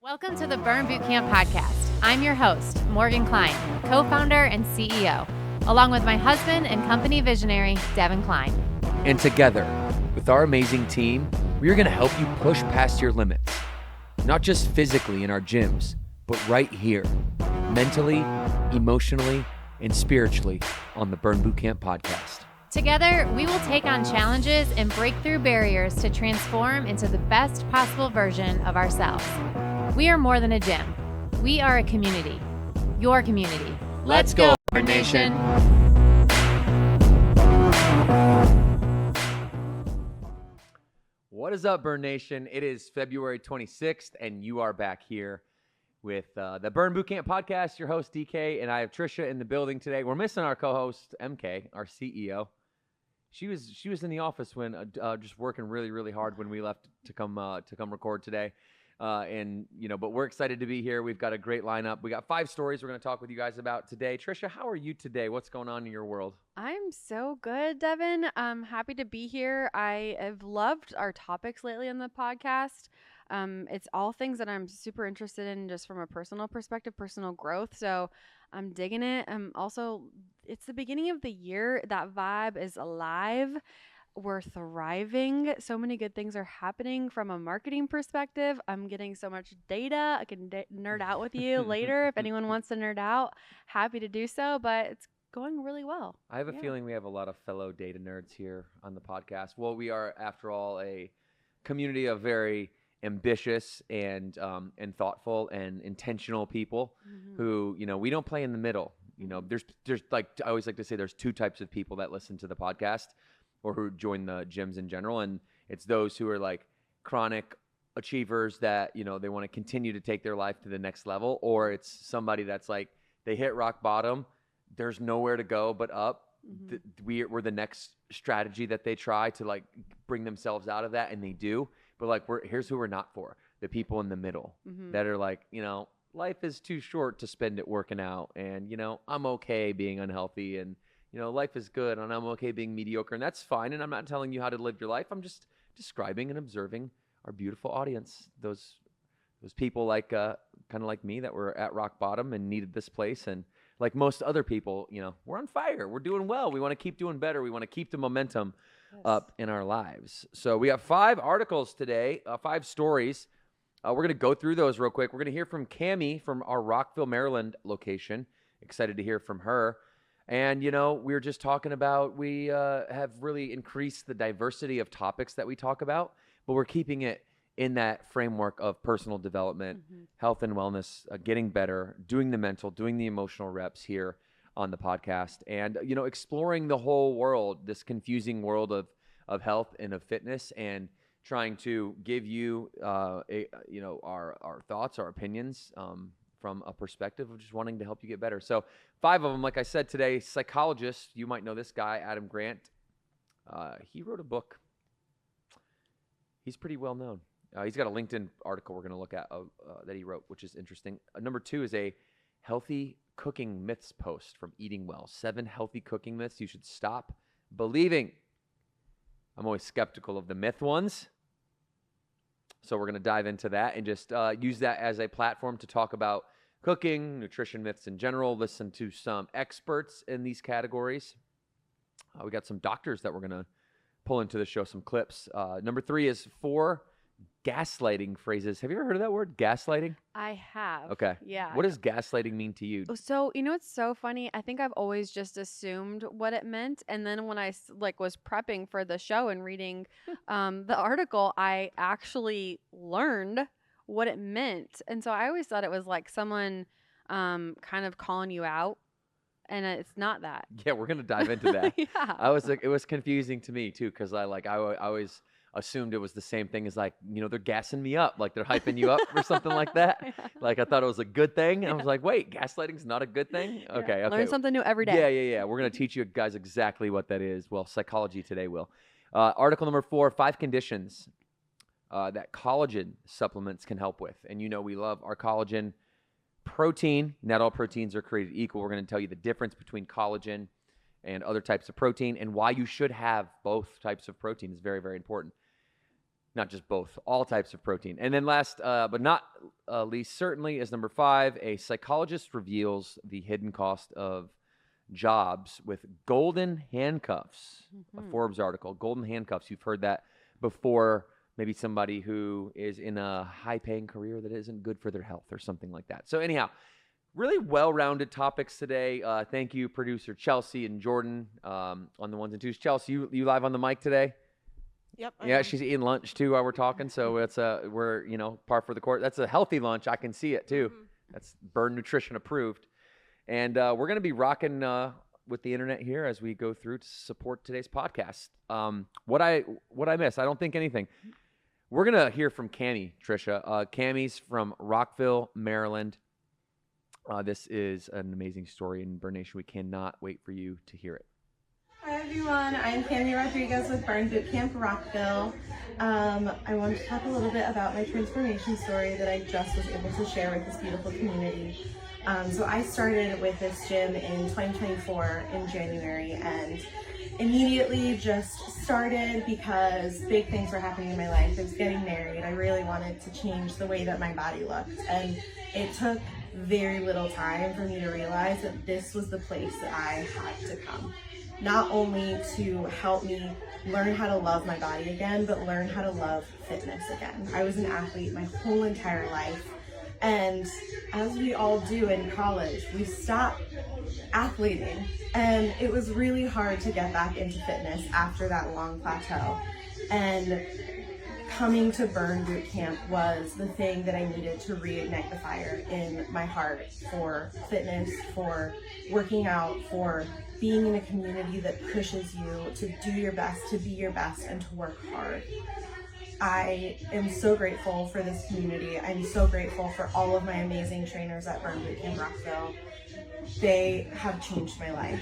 Welcome to the Burn Bootcamp podcast. I'm your host, Morgan Klein, co-founder and CEO, along with my husband and company visionary, Devin Klein. And together, with our amazing team, we are going to help you push past your limits, not just physically in our gyms, but right here, mentally, emotionally, and spiritually on the Burn Bootcamp podcast. Together, we will take on challenges and break through barriers to transform into the best possible version of ourselves. We are more than a gym. We are a community. Your community. Let's go, Burn Nation. What is up, Burn Nation? It is February 26th, and you are back here with the Burn Bootcamp podcast. Your host, DK, and I have Trisha in the building today. We're missing our co-host, MK, our CEO. She was in the office when just working really, really hard when we left to come record today. But we're excited to be here. We've got a great lineup. We got 5 stories we're going to talk with you guys about today. Trisha, how are you today? What's going on in your world? I'm so good, Devin. I'm happy to be here. I have loved our topics lately on the podcast. It's all things that I'm super interested in just from a personal perspective, personal growth. So I'm digging it. Also, it's the beginning of the year. That vibe is alive. We're thriving. So many good things are happening from a marketing perspective. I'm getting so much data. I can nerd out with you later. If anyone wants to nerd out, happy to do so, but it's going really well. I have a feeling we have a lot of fellow data nerds here on the podcast. Well, we are, after all, a community of very ambitious and thoughtful and intentional people who, we don't play in the middle. There's like, I always like to say there's 2 types of people that listen to the podcast or who join the gyms in general. And it's those who are like chronic achievers that, they want to continue to take their life to the next level. Or it's somebody that's like, they hit rock bottom. There's nowhere to go but up. We're the next strategy that they try to like bring themselves out of that. And they do. But like, here's who we're not for. The people in the middle that are like, life is too short to spend it working out. And, I'm okay being unhealthy. And, life is good and I'm okay being mediocre, and that's fine. And I'm not telling you how to live your life. I'm just describing and observing our beautiful audience. Those people like, kind of like me that were at rock bottom and needed this place. And like most other people, we're on fire. We're doing well. We want to keep doing better. We want to keep the momentum up in our lives. So we have 5 articles today, 5 stories. We're going to go through those real quick. We're going to hear from Cami from our Rockville, Maryland location. Excited to hear from her. And, we were just talking about, we have really increased the diversity of topics that we talk about, but we're keeping it in that framework of personal development, health and wellness, getting better, doing the mental, doing the emotional reps here on the podcast, and, exploring the whole world, this confusing world of health and of fitness, and trying to give you, our thoughts, our opinions, from a perspective of just wanting to help you get better. So 5 of them, like I said today, psychologists. You might know this guy, Adam Grant. He wrote a book. He's pretty well known. He's got a LinkedIn article we're going to look at that he wrote, which is interesting. Number 2 is a healthy cooking myths post from Eating Well. 7 healthy cooking myths you should stop believing. I'm always skeptical of the myth ones. So we're going to dive into that and just use that as a platform to talk about cooking, nutrition myths in general, listen to some experts in these categories. We got some doctors that we're going to pull into the show, some clips. Number 3 is 4 gaslighting phrases. Have you ever heard of that word, gaslighting? I have. Okay. Yeah. What does gaslighting mean to you? So, it's so funny. I think I've always just assumed what it meant. And then when I was prepping for the show and reading the article, I actually learned what it meant. And so I always thought it was like someone kind of calling you out. And it's not that. Yeah, we're going to dive into that. Yeah. I was like, it was confusing to me too, because I always assumed it was the same thing as like, they're gassing me up, like they're hyping you up or something like that. Yeah. Like I thought it was a good thing. Yeah. I was like, wait, gaslighting's not a good thing? Yeah. Okay. Learn something new every day. Yeah. We're going to teach you guys exactly what that is. Well, psychology today will. Article number 4, 5 conditions that collagen supplements can help with. And we love our collagen protein. Not all proteins are created equal. We're going to tell you the difference between collagen and other types of protein and why you should have both types of protein is very, very important. not just both, all types of protein. And then last but not least, certainly, is number 5, a psychologist reveals the hidden cost of jobs with golden handcuffs. A Forbes article, golden handcuffs. You've heard that before. Maybe somebody who is in a high-paying career that isn't good for their health or something like that. So anyhow, really well-rounded topics today. Thank you, producer Chelsea and Jordan on the ones and twos. Chelsea, you live on the mic today? Yep. Yeah, she's eating lunch too while we're talking. So it's we're par for the course. That's a healthy lunch. I can see it too. That's Burn Nutrition approved. And we're gonna be rocking with the internet here as we go through to support today's podcast. What I miss? I don't think anything. We're gonna hear from Cami, Trisha. Cami's from Rockville, Maryland. This is an amazing story in Burn Nation. We cannot wait for you to hear it. Hi everyone, I'm Cami Rodriguez with Burn Bootcamp Rockville. I wanted to talk a little bit about my transformation story that I just was able to share with this beautiful community. So I started with this gym in 2024 in January and immediately just started because big things were happening in my life. I was getting married. I really wanted to change the way that my body looked, and it took very little time for me to realize that this was the place that I had to come. Not only to help me learn how to love my body again, but learn how to love fitness again. I was an athlete my whole entire life, and as we all do in college, we stop athleting, and it was really hard to get back into fitness after that long plateau. And coming to Burn Bootcamp was the thing that I needed to reignite the fire in my heart for fitness, for working out, for being in a community that pushes you to do your best, to be your best, and to work hard. I am so grateful for this community. I'm so grateful for all of my amazing trainers at Burn Bootcamp Rockville. They have changed my life.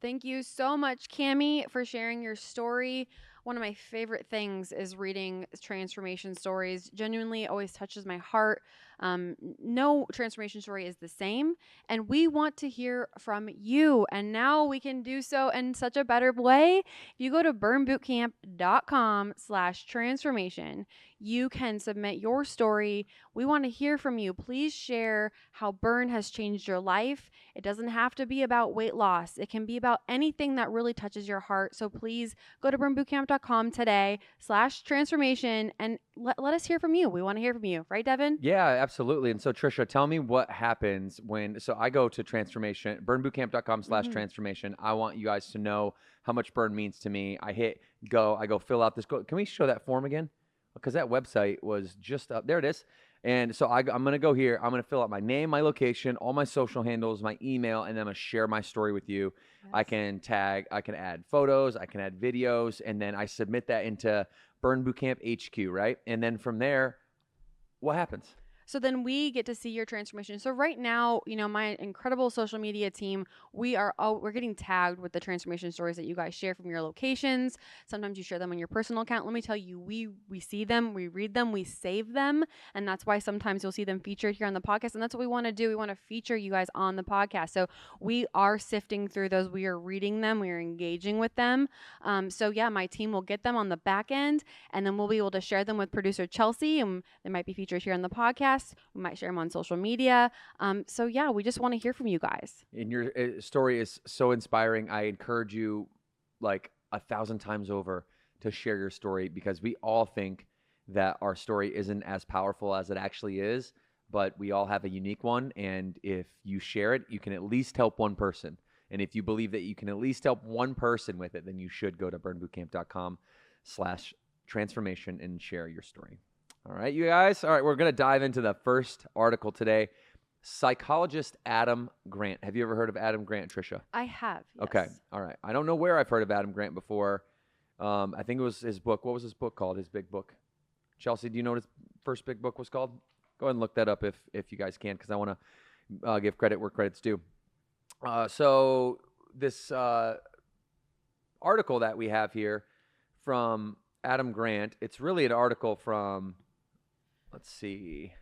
Thank you so much, Cami, for sharing your story. One of my favorite things is reading transformation stories. Genuinely always touches my heart. No transformation story is the same, and we want to hear from you. And now we can do so in such a better way. If you go to burnbootcamp.com/transformation, you can submit your story. We want to hear from you. Please share how Burn has changed your life. It doesn't have to be about weight loss. It can be about anything that really touches your heart. So please go to burnbootcamp.com today/transformation and let us hear from you. We want to hear from you. Right, Devin? Yeah, absolutely. And so, Trisha, tell me what happens so I go to transformation, burnbootcamp.com/transformation. I want you guys to know how much Burn means to me. I hit go. I go fill out this. Can we show that form again? Because that website was just up. There it is. And so I'm going to go here. I'm going to fill out my name, my location, all my social handles, my email, and then I'm going to share my story with you. Yes. I can add photos, I can add videos, and then I submit that into Burn Bootcamp HQ, right? And then from there, what happens? So then we get to see your transformation. So right now, my incredible social media team, we're getting tagged with the transformation stories that you guys share from your locations. Sometimes you share them on your personal account. Let me tell you, we see them, we read them, we save them. And that's why sometimes you'll see them featured here on the podcast. And that's what we want to do. We want to feature you guys on the podcast. So we are sifting through those. We are reading them. We are engaging with them. So yeah, my team will get them on the back end, and then we'll be able to share them with producer Chelsea, and they might be featured here on the podcast. We might share them on social media. So yeah, we just want to hear from you guys. And your story is so inspiring. I encourage you like 1,000 times over to share your story, because we all think that our story isn't as powerful as it actually is, but we all have a unique one. And if you share it, you can at least help one person. And if you believe that you can at least help one person with it, then you should go to burnbootcamp.com/transformation and share your story. All right, you guys. All right, we're going to dive into the first article today. Psychologist Adam Grant. Have you ever heard of Adam Grant, Trisha? I have, yes. Okay, all right. I don't know where I've heard of Adam Grant before. I think it was his book. What was his book called, his big book? Chelsea, do you know what his first big book was called? Go ahead and look that up if you guys can, because I want to give credit where credit's due. So this article that we have here from Adam Grant, it's really an article from, let's see,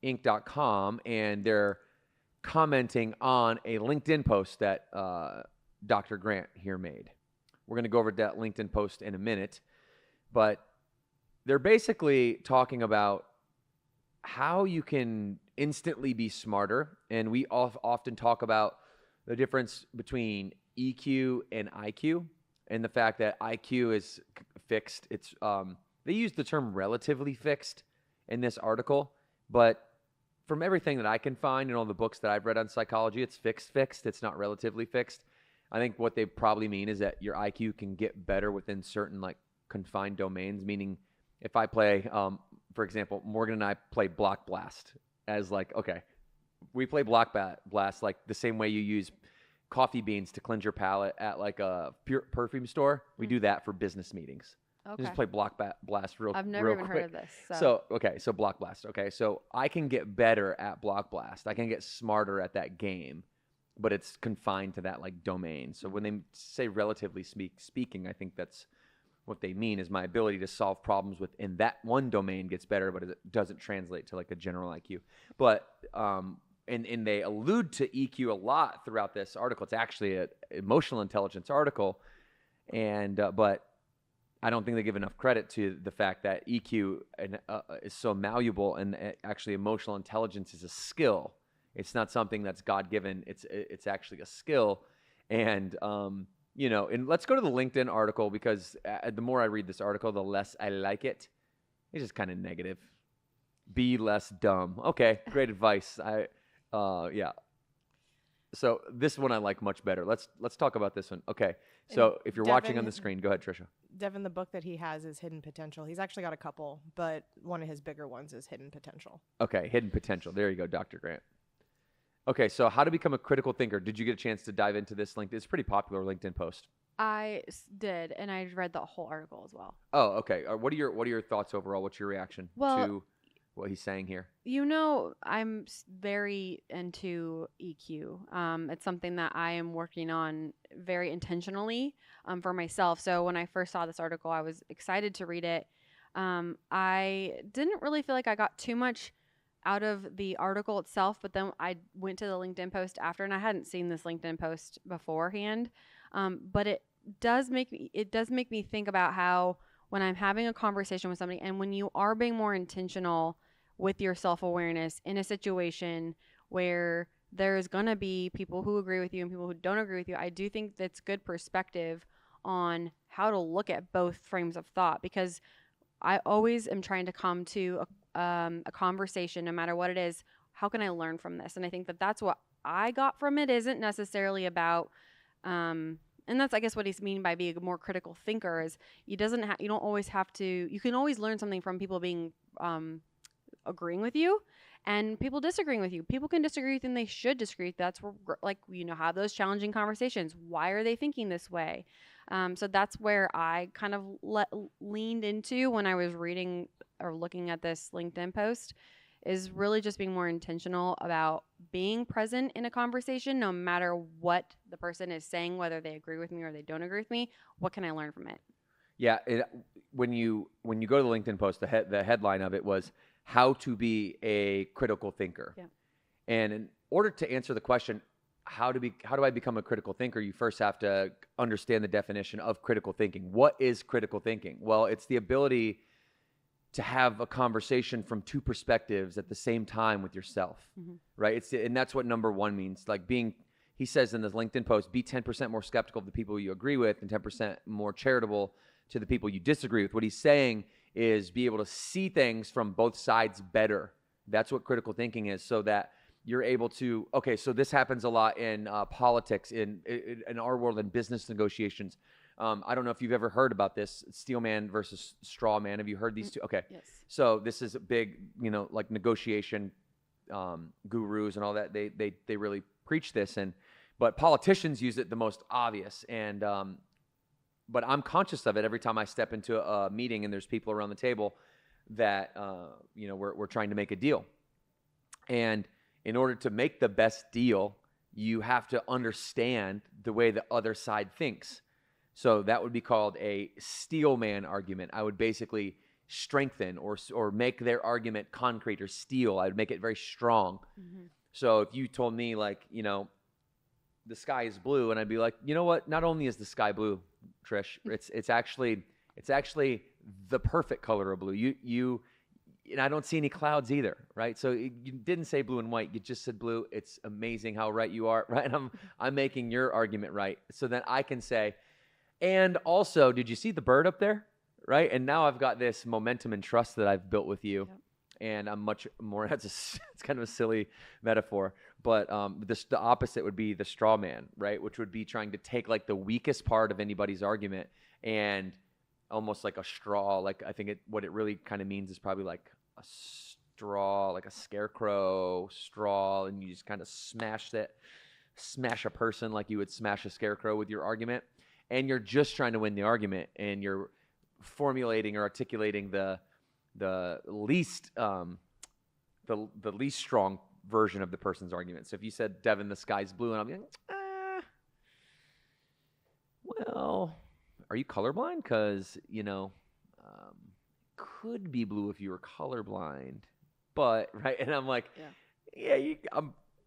Inc.com, and they're commenting on a LinkedIn post that Dr. Grant here made. We're going to go over that LinkedIn post in a minute. but they're basically talking about how you can instantly be smarter. And we often talk about the difference between EQ and IQ, and the fact that IQ is fixed. It's they use the term relatively fixed in this article, but from everything that I can find in all the books that I've read on psychology, it's fixed. It's not relatively fixed. I think what they probably mean is that your IQ can get better within certain like confined domains, meaning if I play, for example, Morgan and I play Block Blast as like, okay, we play Block Blast like the same way you use coffee beans to cleanse your palate at like a perfume store. We do that for business meetings. Okay. Just play Block Blast real quick. I've never even heard of this. So Block Blast. Okay, so I can get better at Block Blast. I can get smarter at that game, but it's confined to that like domain. So when they say relatively speaking, I think that's what they mean is my ability to solve problems within that one domain gets better, but it doesn't translate to like a general IQ. But and they allude to EQ a lot throughout this article. It's actually an emotional intelligence article, and but I don't think they give enough credit to the fact that EQ is so malleable, and actually emotional intelligence is a skill. It's not something that's God-given. It's actually a skill. And, and let's go to the LinkedIn article, because the more I read this article, the less I like it. It's just kind of negative. Be less dumb. Okay, great advice. Yeah. So this one I like much better. Let's talk about this one. Okay. So if you're watching on the screen, go ahead, Trisha. Devin, the book that he has is Hidden Potential. He's actually got a couple, but one of his bigger ones is Hidden Potential. Okay, Hidden Potential. There you go, Dr. Grant. Okay, so how to become a critical thinker. Did you get a chance to dive into this LinkedIn? It's a pretty popular LinkedIn post. I did, and I read the whole article as well. Oh, okay. What are your thoughts overall? What's your reaction to what he's saying here? I'm very into EQ. It's something that I am working on very intentionally for myself. So when I first saw this article, I was excited to read it. I didn't really feel like I got too much out of the article itself, but then I went to the LinkedIn post after, and I hadn't seen this LinkedIn post beforehand. But it does make me think about how when I'm having a conversation with somebody, and when you are being more intentional with your self-awareness in a situation where there's going to be people who agree with you and people who don't agree with you, I do think that's good perspective on how to look at both frames of thought, because I always am trying to come to a conversation, no matter what it is, how can I learn from this? And I think that that's what I got from it. Isn't necessarily about and that's, I guess, what he's meaning by being a more critical thinker is you don't always have to, you can always learn something from people being agreeing with you and people disagreeing with you. People can disagree with you and they should disagree. That's where, have those challenging conversations. Why are they thinking this way? So that's where I kind of leaned into when I was reading or looking at this LinkedIn post, is really just being more intentional about being present in a conversation, no matter what the person is saying, whether they agree with me or they don't agree with me. What can I learn from it? Yeah, when you go to the LinkedIn post, the headline of it was how to be a critical thinker. Yeah. And in order to answer the question, how do I become a critical thinker, you first have to understand the definition of critical thinking. What is critical thinking? Well, it's the ability to have a conversation from two perspectives at the same time with yourself, right? And that's what number one means. Like he says in this LinkedIn post, be 10% more skeptical of the people you agree with and 10% more charitable to the people you disagree with. What he's saying is be able to see things from both sides better. That's what critical thinking is, so that you're able to, okay, so this happens a lot in politics, in our world, in business negotiations. I don't know if you've ever heard about this, steel man versus straw man. Have you heard these two? Okay. Yes. So this is a big, like negotiation gurus and all that. They really preach this, but politicians use it the most obvious. And but I'm conscious of it every time I step into a meeting and there's people around the table that we're trying to make a deal. And in order to make the best deal, you have to understand the way the other side thinks. So that would be called a steel man argument. I would basically strengthen or make their argument concrete or steel. I would make it very strong. Mm-hmm. So if you told me the sky is blue, and I'd be like, you know what? Not only is the sky blue, Trish, it's actually the perfect color of blue. And I don't see any clouds either, right? So you didn't say blue and white. You just said blue. It's amazing how right you are, right? I'm making your argument right. So then I can say, and also, did you see the bird up there, right? And now I've got this momentum and trust that I've built with you. Yep. And I'm much more, it's kind of a silly metaphor, but the opposite would be the straw man, right? Which would be trying to take like the weakest part of anybody's argument and almost like a straw. Like I think what it really kind of means is probably like a straw, like a scarecrow straw, and you just kind of smash a person like you would smash a scarecrow with your argument. And you're just trying to win the argument, and you're formulating or articulating the least the least strong version of the person's argument. So if you said, Devin, the sky's blue, and I'm like, well, are you colorblind? Because could be blue if you were colorblind, but right. And I'm like,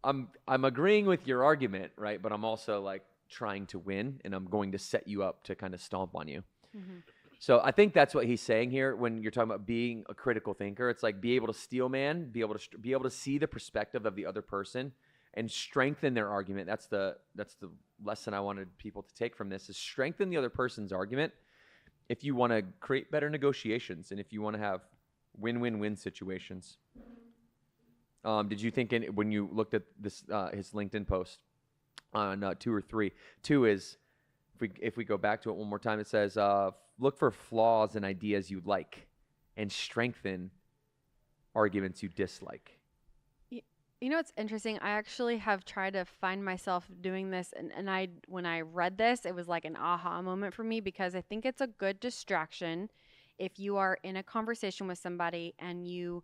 I'm agreeing with your argument, right? But I'm also like trying to win, and I'm going to set you up to kind of stomp on you. Mm-hmm. So I think that's what he's saying here when you're talking about being a critical thinker. It's like be able to steel man, be able to see the perspective of the other person and strengthen their argument. That's the lesson I wanted people to take from this, is strengthen the other person's argument if you want to create better negotiations and if you want to have win-win-win situations. Did you think when you looked at this his LinkedIn post on 2 or 3? 2 is, if we go back to it one more time, it says, look for flaws and ideas you like and strengthen arguments you dislike. You know, it's interesting. I actually have tried to find myself doing this. And when I read this, it was like an aha moment for me, because I think it's a good distraction if you are in a conversation with somebody and you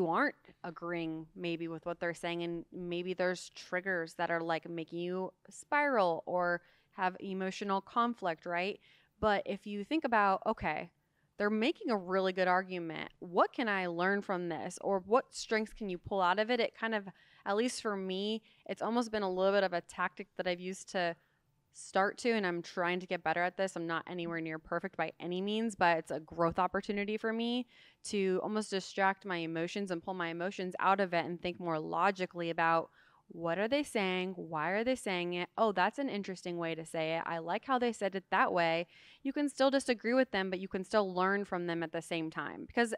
aren't agreeing maybe with what they're saying, and maybe there's triggers that are like making you spiral or have emotional conflict, right? But if you think about, okay, they're making a really good argument. What can I learn from this? Or what strengths can you pull out of it? It kind of, at least for me, it's almost been a little bit of a tactic that I've used to start to, and I'm trying to get better at this. I'm not anywhere near perfect by any means, but it's a growth opportunity for me to almost distract my emotions and pull my emotions out of it and think more logically about, what are they saying? Why are they saying it? Oh, that's an interesting way to say it. I like how they said it that way. You can still disagree with them, but you can still learn from them at the same time, because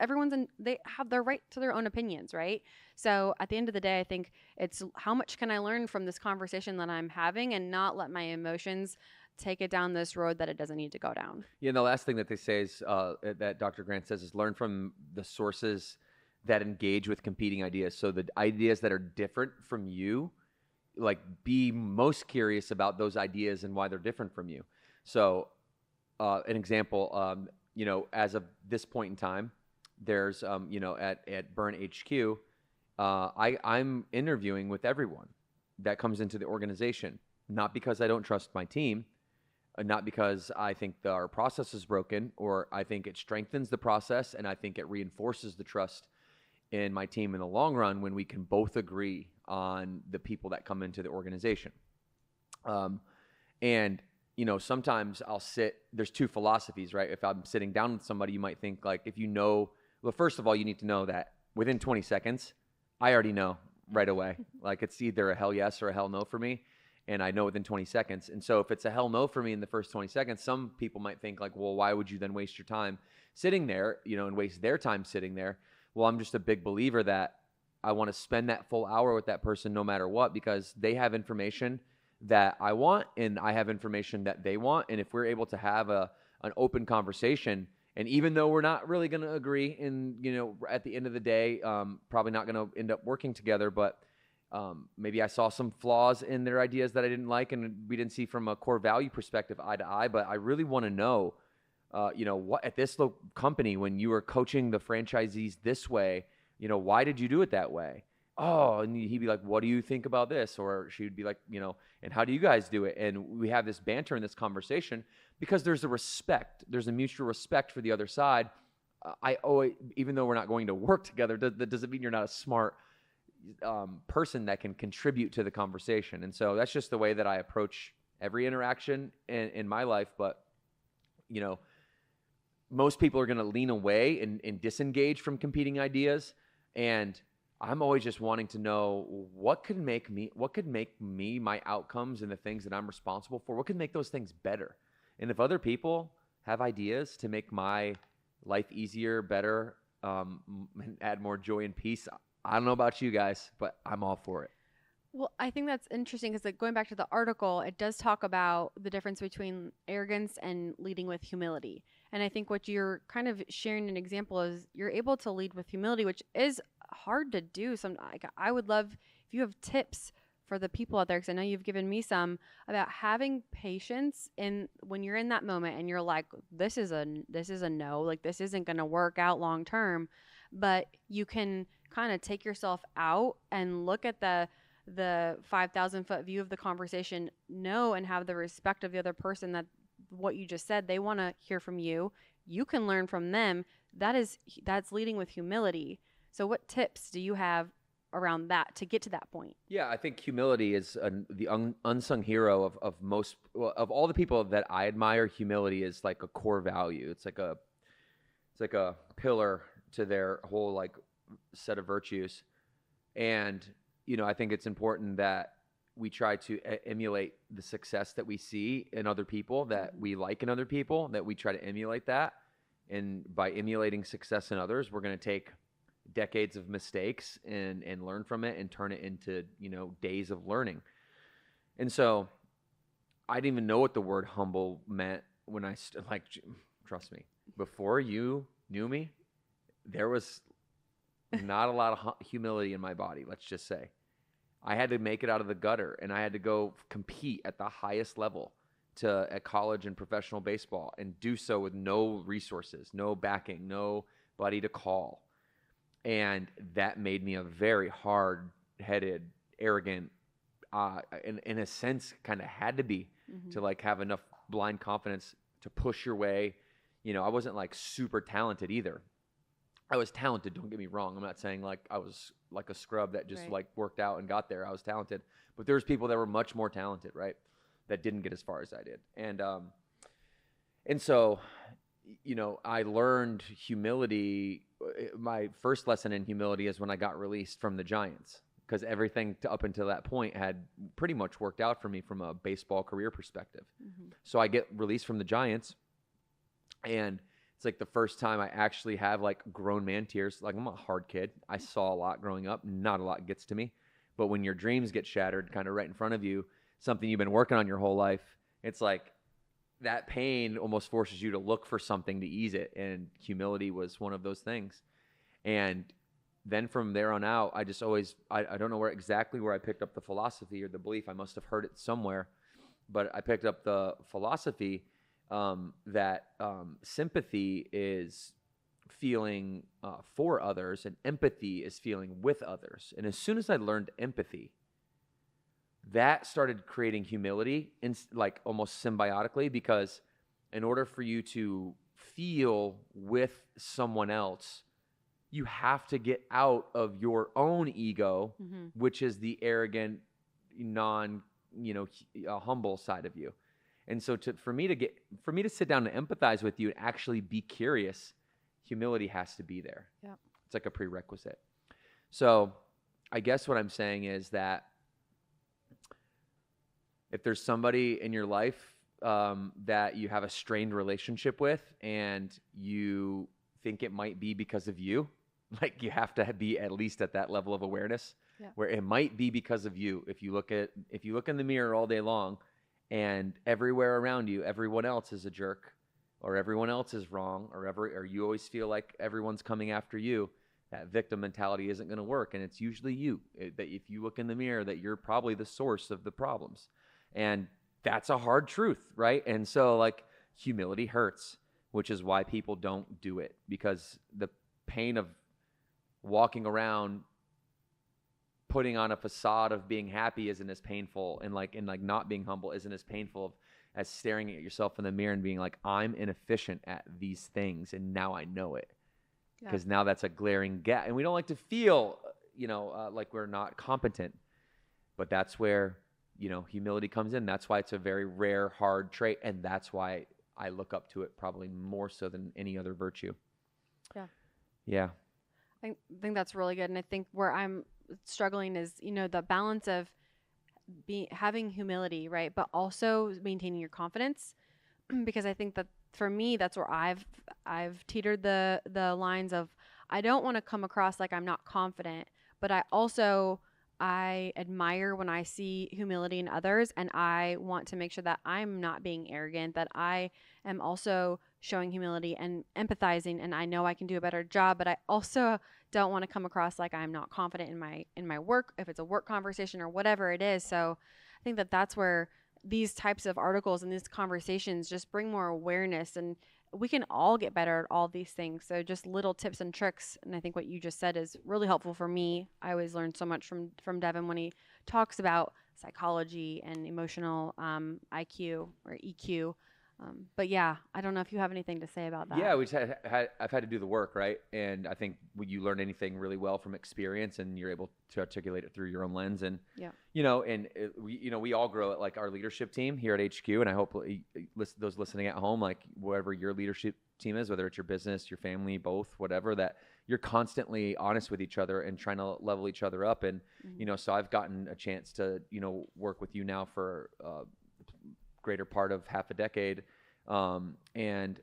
they have their right to their own opinions, right? So at the end of the day, I think it's how much can I learn from this conversation that I'm having and not let my emotions take it down this road that it doesn't need to go down. Yeah, and the last thing that they say is, that Dr. Grant says, is learn from the sources that engage with competing ideas. So the ideas that are different from you, like be most curious about those ideas and why they're different from you. So an example, as of this point in time, there's, at Burn HQ, I'm interviewing with everyone that comes into the organization, not because I don't trust my team, not because I think our process is broken, or I think it strengthens the process and I think it reinforces the trust in my team in the long run when we can both agree on the people that come into the organization. Sometimes there's 2 philosophies, right? If I'm sitting down with somebody, you might think like, well, first of all, you need to know that within 20 seconds, I already know right away. Like it's either a hell yes or a hell no for me. And I know within 20 seconds. And so if it's a hell no for me in the first 20 seconds, some people might think like, well, why would you then waste your time sitting there, and waste their time sitting there? Well, I'm just a big believer that I want to spend that full hour with that person no matter what, because they have information that I want and I have information that they want. And if we're able to have an open conversation, and even though we're not really going to agree at the end of the day, probably not going to end up working together, but maybe I saw some flaws in their ideas that I didn't like and we didn't see from a core value perspective eye to eye, but I really want to know what at this company, when you were coaching the franchisees this way, why did you do it that way? Oh, and he'd be like, what do you think about this? Or she would be like, and how do you guys do it? And we have this banter in this conversation because there's a mutual respect for the other side. Even though we're not going to work together, that doesn't mean you're not a smart person that can contribute to the conversation. And so that's just the way that I approach every interaction in my life. But, most people are going to lean away and disengage from competing ideas. And I'm always just wanting to know what could make me, my outcomes and the things that I'm responsible for, what could make those things better? And if other people have ideas to make my life easier, better, and add more joy and peace, I don't know about you guys, but I'm all for it. Well, I think that's interesting because, like, going back to the article, it does talk about the difference between arrogance and leading with humility. And I think what you're kind of sharing an example is you're able to lead with humility, which is hard to do. Like, I would love if you have tips for the people out there, because I know you've given me some, about having patience in when you're in that moment and you're like, this is a no, like this isn't going to work out long term, but you can kind of take yourself out and look at the 5,000 foot view of the conversation, know and have the respect of the other person, that what you just said, they want to hear from you. You can learn from them. That's leading with humility. So what tips do you have around that to get to that point? Yeah, I think humility is the unsung hero of all the people that I admire. Humility is like a core value. It's like a pillar to their whole like set of virtues. And I think it's important that we try to emulate the success that we see in other people, that we like in other people, that we try to emulate that. And by emulating success in others, we're going to take decades of mistakes and learn from it and turn it into, days of learning. And so I didn't even know what the word humble meant when trust me, before you knew me, there was not a lot of humility in my body, let's just say. I had to make it out of the gutter, and I had to go compete at the highest level at college and professional baseball, and do so with no resources, no backing, nobody to call. And that made me a very hard-headed, arrogant, in a sense, kind of had to be to like have enough blind confidence to push your way. I wasn't like super talented either. I was talented, don't get me wrong. I'm not saying like I was like a scrub that just like worked out and got there. I was talented, but there's people that were much more talented, right? That didn't get as far as I did. And so, I learned humility. My first lesson in humility is when I got released from the Giants, because everything up until that point had pretty much worked out for me from a baseball career perspective. So I get released from the Giants, and it's like the first time I actually have like grown man tears. Like, I'm a hard kid. I saw a lot growing up. Not a lot gets to me. But when your dreams get shattered kind of right in front of you, something you've been working on your whole life, it's like that pain almost forces you to look for something to ease it. And humility was one of those things. And then from there on out, I just always, I don't know exactly where I picked up the philosophy or the belief. I must have heard it somewhere. But I picked up the philosophy that sympathy is feeling for others, and empathy is feeling with others. And as soon as I learned empathy, that started creating humility, like almost symbiotically, because in order for you to feel with someone else, you have to get out of your own ego, which is the arrogant, humble side of you. And so for me to sit down and empathize with you and actually be curious, humility has to be there. Yeah. It's like a prerequisite. So I guess what I'm saying is that if there's somebody in your life that you have a strained relationship with, and you think it might be because of you, like, you have to be at least at that level of awareness where it might be because of you. If you look in the mirror all day long, and everywhere around you, everyone else is a jerk, or everyone else is wrong, or you always feel like everyone's coming after you, that victim mentality isn't going to work. And it's usually you. That if you look in the mirror, that you're probably the source of the problems. And that's a hard truth, right? And so, like, humility hurts, which is why people don't do it, because the pain of walking around putting on a facade of being happy isn't as painful, and not being humble isn't as painful as staring at yourself in the mirror and being like, I'm inefficient at these things, and now I know it, because now that's a glaring gap. And we don't like to feel like we're not competent, but that's where humility comes in. That's why it's a very rare, hard trait, and that's why I look up to it probably more so than any other virtue. Yeah. Yeah. I think that's really good. And I think where I'm struggling is, the balance of having humility, right? But also maintaining your confidence. Because I think that for me, that's where I've teetered the lines of, I don't want to come across like I'm not confident, but I admire when I see humility in others, and I want to make sure that I'm not being arrogant, that I am also showing humility and empathizing, and I know I can do a better job, but I also don't want to come across like I'm not confident in my work, if it's a work conversation or whatever it is. So I think that that's where these types of articles and these conversations just bring more awareness, and we can all get better at all these things. So just little tips and tricks. And I think what you just said is really helpful for me. I always learn so much from Devin when he talks about psychology and emotional IQ or EQ. But yeah, I don't know if you have anything to say about that. Yeah, we just I've had to do the work, right? And I think when you learn anything really well from experience, and you're able to articulate it through your own lens, and we all grow at like our leadership team here at HQ, and I hope those listening at home, like wherever your leadership team is, whether it's your business, your family, both, whatever, that you're constantly honest with each other and trying to level each other up. And so I've gotten a chance to work with you now for greater part of half a decade, and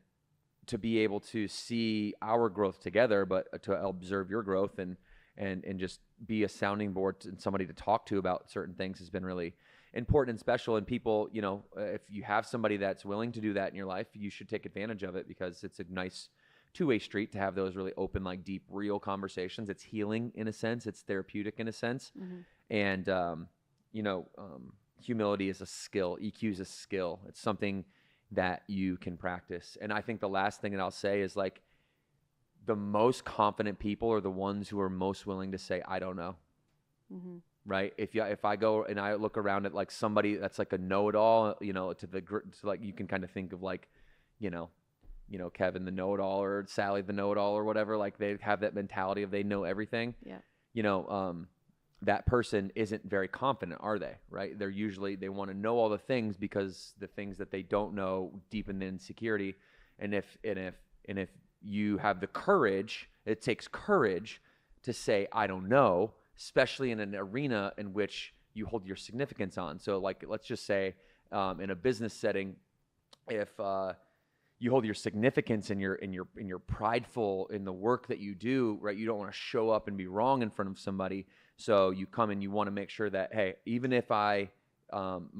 to be able to see our growth together, but to observe your growth and just be a sounding board and somebody to talk to about certain things has been really important and special. And people, if you have somebody that's willing to do that in your life, you should take advantage of it, because it's a nice two-way street to have those really open, like deep, real conversations. It's healing in a sense. It's therapeutic in a sense. And, humility is a skill. EQ is a skill. It's something that you can practice. And I think the last thing that I'll say is, like, the most confident people are the ones who are most willing to say, I don't know. Right? If I go and I look around at like somebody that's like a know-it-all, like you can kind of think of like, Kevin the know-it-all, or Sally the know-it-all, or whatever. Like, they have that mentality of they know everything. Yeah. That person isn't very confident, are they? Right? They want to know all the things, because the things that they don't know deepen the insecurity. And if you have the courage, it takes courage to say, I don't know, especially in an arena in which you hold your significance on. So like, let's just say in a business setting, if you hold your significance and you're prideful in the work that you do, right? You don't want to show up and be wrong in front of somebody. So you come and you want to make sure that, hey, even if my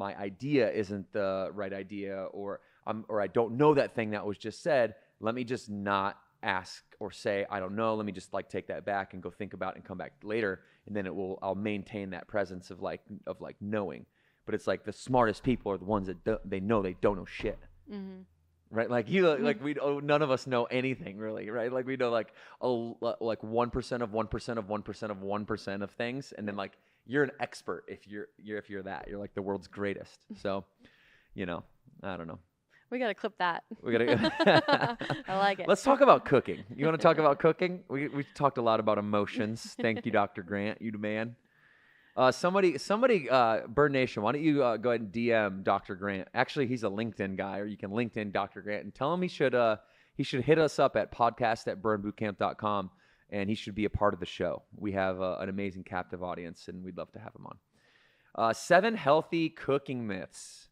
idea isn't the right idea, or I don't know that thing that was just said, let me just not ask or say, I don't know. Let me just like take that back and go think about it and come back later. And then I'll maintain that presence of knowing. But it's like the smartest people are the ones that they know they don't know shit. Right? Like none of us know anything really, right? Like we know like 1% of 1% of 1% of 1% of things. And then like, you're an expert if you're that. You're like the world's greatest. So, I don't know. We got to clip that. We got to. I like it. Let's talk about cooking. You want to talk about cooking? We talked a lot about emotions. Thank you, Dr. Grant. You the man. Somebody, Bird Nation, why don't you go ahead and DM Dr. Grant? Actually, he's a LinkedIn guy, or you can LinkedIn Dr. Grant and tell him he should hit us up at podcast@burnbootcamp.com, and he should be a part of the show. We have an amazing captive audience, and we'd love to have him on. 7 healthy cooking myths.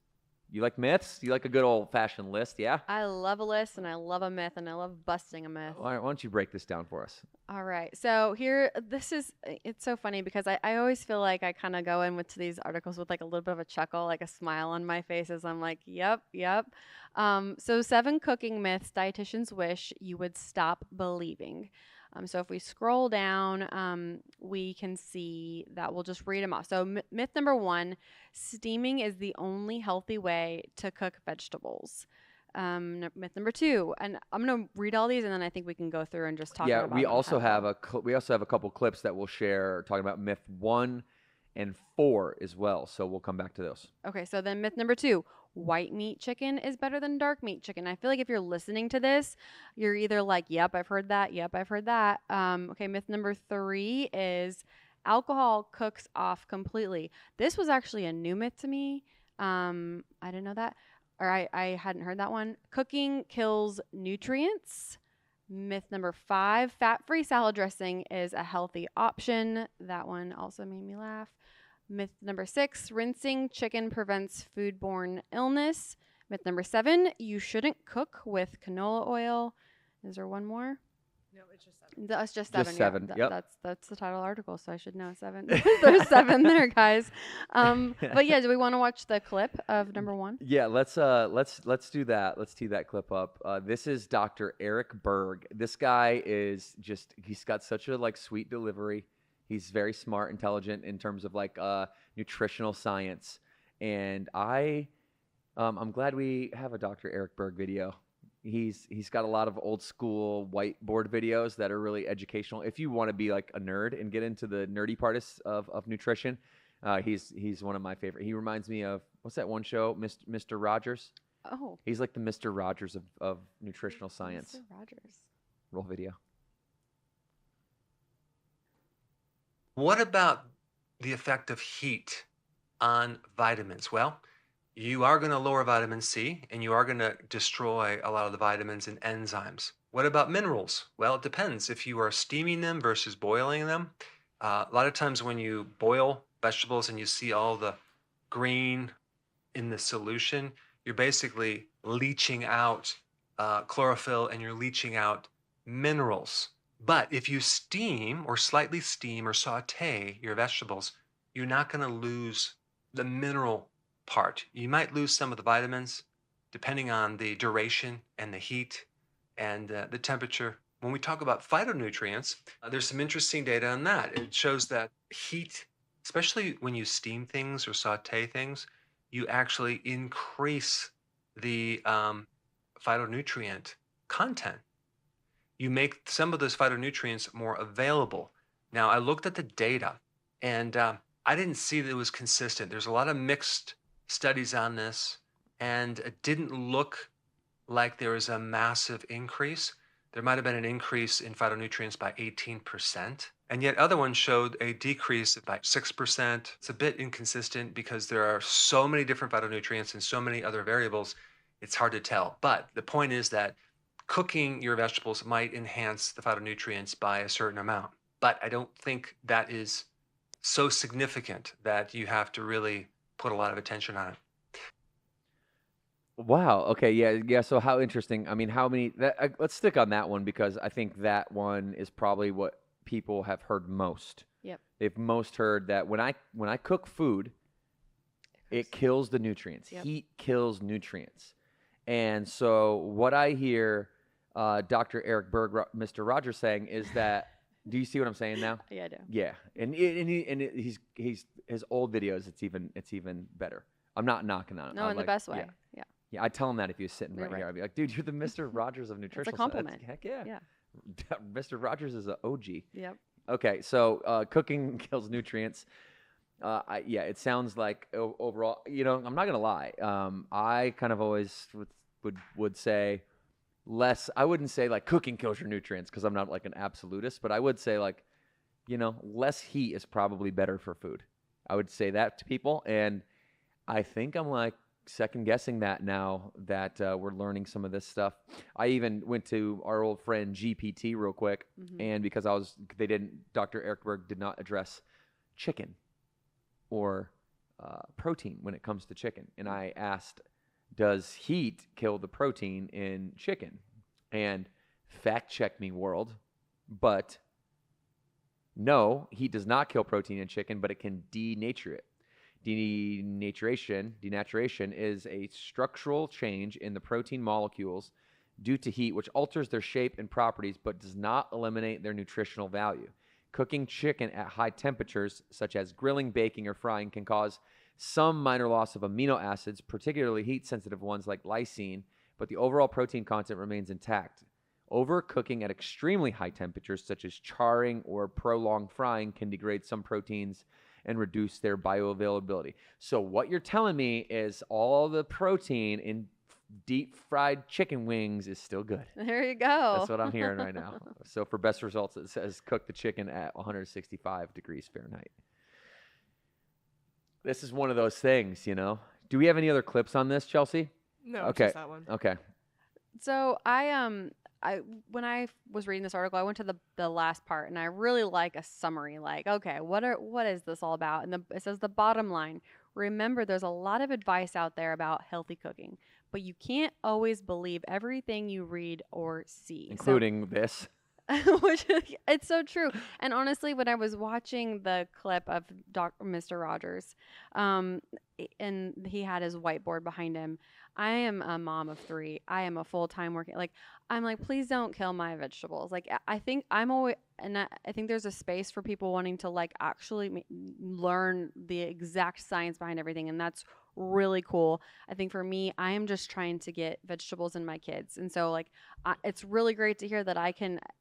You like myths? You like a good old-fashioned list, yeah? I love a list, and I love a myth, and I love busting a myth. All right, why don't you break this down for us? All right. So it's so funny, because I always feel like I kind of go in to these articles with like a little bit of a chuckle, like a smile on my face, as I'm like, yep. So 7 cooking myths dietitians wish you would stop believing. So if we scroll down, we can see that. We'll just read them off. So myth number 1, steaming is the only healthy way to cook vegetables. Myth number 2, and I'm going to read all these, and then I think we can go through and just talk about them. Yeah, we also have a couple clips that we'll share talking about myth 1 and 4 as well. So we'll come back to those. Okay, so then myth number 2, white meat chicken is better than dark meat chicken. I feel like if you're listening to this, you're either like, yep, I've heard that. Yep, I've heard that. Okay, myth number 3 is alcohol cooks off completely. This was actually a new myth to me. I didn't know that. or I hadn't heard that one. Cooking kills nutrients. Myth number 5, fat-free salad dressing is a healthy option. That one also made me laugh. Myth number 6, rinsing chicken prevents foodborne illness. Myth number 7, you shouldn't cook with canola oil. Is there one more? No, it's just 7. That's just Just 7. 7, yep. That's the title article, so I should know 7. There's 7 there, guys. But yeah, do we want to watch the clip of number 1? Yeah, let's do that. Let's tee that clip up. This is Dr. Eric Berg. This guy is he's got such a sweet delivery. He's very smart, intelligent in terms of nutritional science. And I'm glad we have a Dr. Eric Berg video. He's got a lot of old school whiteboard videos that are really educational. If you want to be like a nerd and get into the nerdy part of nutrition, he's one of my favorite. He reminds me of, what's that one show, Mr. Rogers? Oh. He's like the Mr. Rogers of nutritional science. Mr. Rogers. Roll video. What about the effect of heat on vitamins? Well, you are going to lower vitamin C, and you are going to destroy a lot of the vitamins and enzymes. What about minerals? Well, it depends if you are steaming them versus boiling them. A lot of times when you boil vegetables and you see all the green in the solution, you're basically leaching out chlorophyll, and you're leaching out minerals. But if you steam or slightly steam or saute your vegetables, you're not going to lose the mineral part. You might lose some of the vitamins depending on the duration and the heat and the temperature. When we talk about phytonutrients, there's some interesting data on that. It shows that heat, especially when you steam things or saute things, you actually increase the phytonutrient content. You make some of those phytonutrients more available. Now, I looked at the data, and I didn't see that it was consistent. There's a lot of mixed studies on this, and it didn't look like there was a massive increase. There might have been an increase in phytonutrients by 18%, and yet other ones showed a decrease by 6%. It's a bit inconsistent because there are so many different phytonutrients and so many other variables, it's hard to tell. But the point is that cooking your vegetables might enhance the phytonutrients by a certain amount, but I don't think that is so significant that you have to really put a lot of attention on it. Wow. Okay. Yeah. So how interesting. I mean, how many? Let's stick on that one because I think that one is probably what people have heard most. Yep. They've most heard that when I cook food, it kills the nutrients. Yep. Heat kills nutrients. And so what I hear Dr. Eric Berg, Mr. Rogers saying is that. Do you see what I'm saying now? Yeah, I do. Yeah, and he's his old videos. It's even better. I'm not knocking on it. No, I'm in the best way. Yeah. Yeah, I'd tell him that if he was sitting right You're here. right. I'd be like, dude, you're the Mr. Rogers of nutrition. It's a compliment. Heck yeah. Yeah. Mr. Rogers is an OG. Yep. Okay, so cooking kills nutrients. It sounds like overall, I'm not gonna lie. I kind of always would say less. I wouldn't say like cooking kills your nutrients because I'm not like an absolutist, but I would say less heat is probably better for food. I would say that to people, and I think I'm like second guessing that now that we're learning some of this stuff. I even went to our old friend GPT real quick, and because Dr. Eric Berg did not address chicken or protein when it comes to chicken, and I asked, does heat kill the protein in chicken? And fact check me, world, but no, heat does not kill protein in chicken, but it can denature it. Denaturation is a structural change in the protein molecules due to heat, which alters their shape and properties, but does not eliminate their nutritional value. Cooking chicken at high temperatures, such as grilling, baking, or frying, can cause some minor loss of amino acids, particularly heat-sensitive ones like lysine, but the overall protein content remains intact. Overcooking at extremely high temperatures, such as charring or prolonged frying, can degrade some proteins and reduce their bioavailability. So what you're telling me is all the protein in deep-fried chicken wings is still good. There you go. That's what I'm hearing right now. So for best results, it says cook the chicken at 165 degrees Fahrenheit. This is one of those things, Do we have any other clips on this, Chelsea? No, Okay. just that one. Okay. So I when I was reading this article, I went to the last part, and I really like a summary. Like, okay, what is this all about? And it says the bottom line. Remember, there's a lot of advice out there about healthy cooking, but you can't always believe everything you read or see. Including this. Which it's so true. And honestly, when I was watching the clip of Mr. Rogers, and he had his whiteboard behind him, I am a mom of 3. I am a full-time working. Like, I'm like, please don't kill my vegetables. Like, I think I'm always, and I think there's a space for people wanting to like actually learn the exact science behind everything, and that's really cool. I think for me, I am just trying to get vegetables in my kids, and so like, it's really great to hear that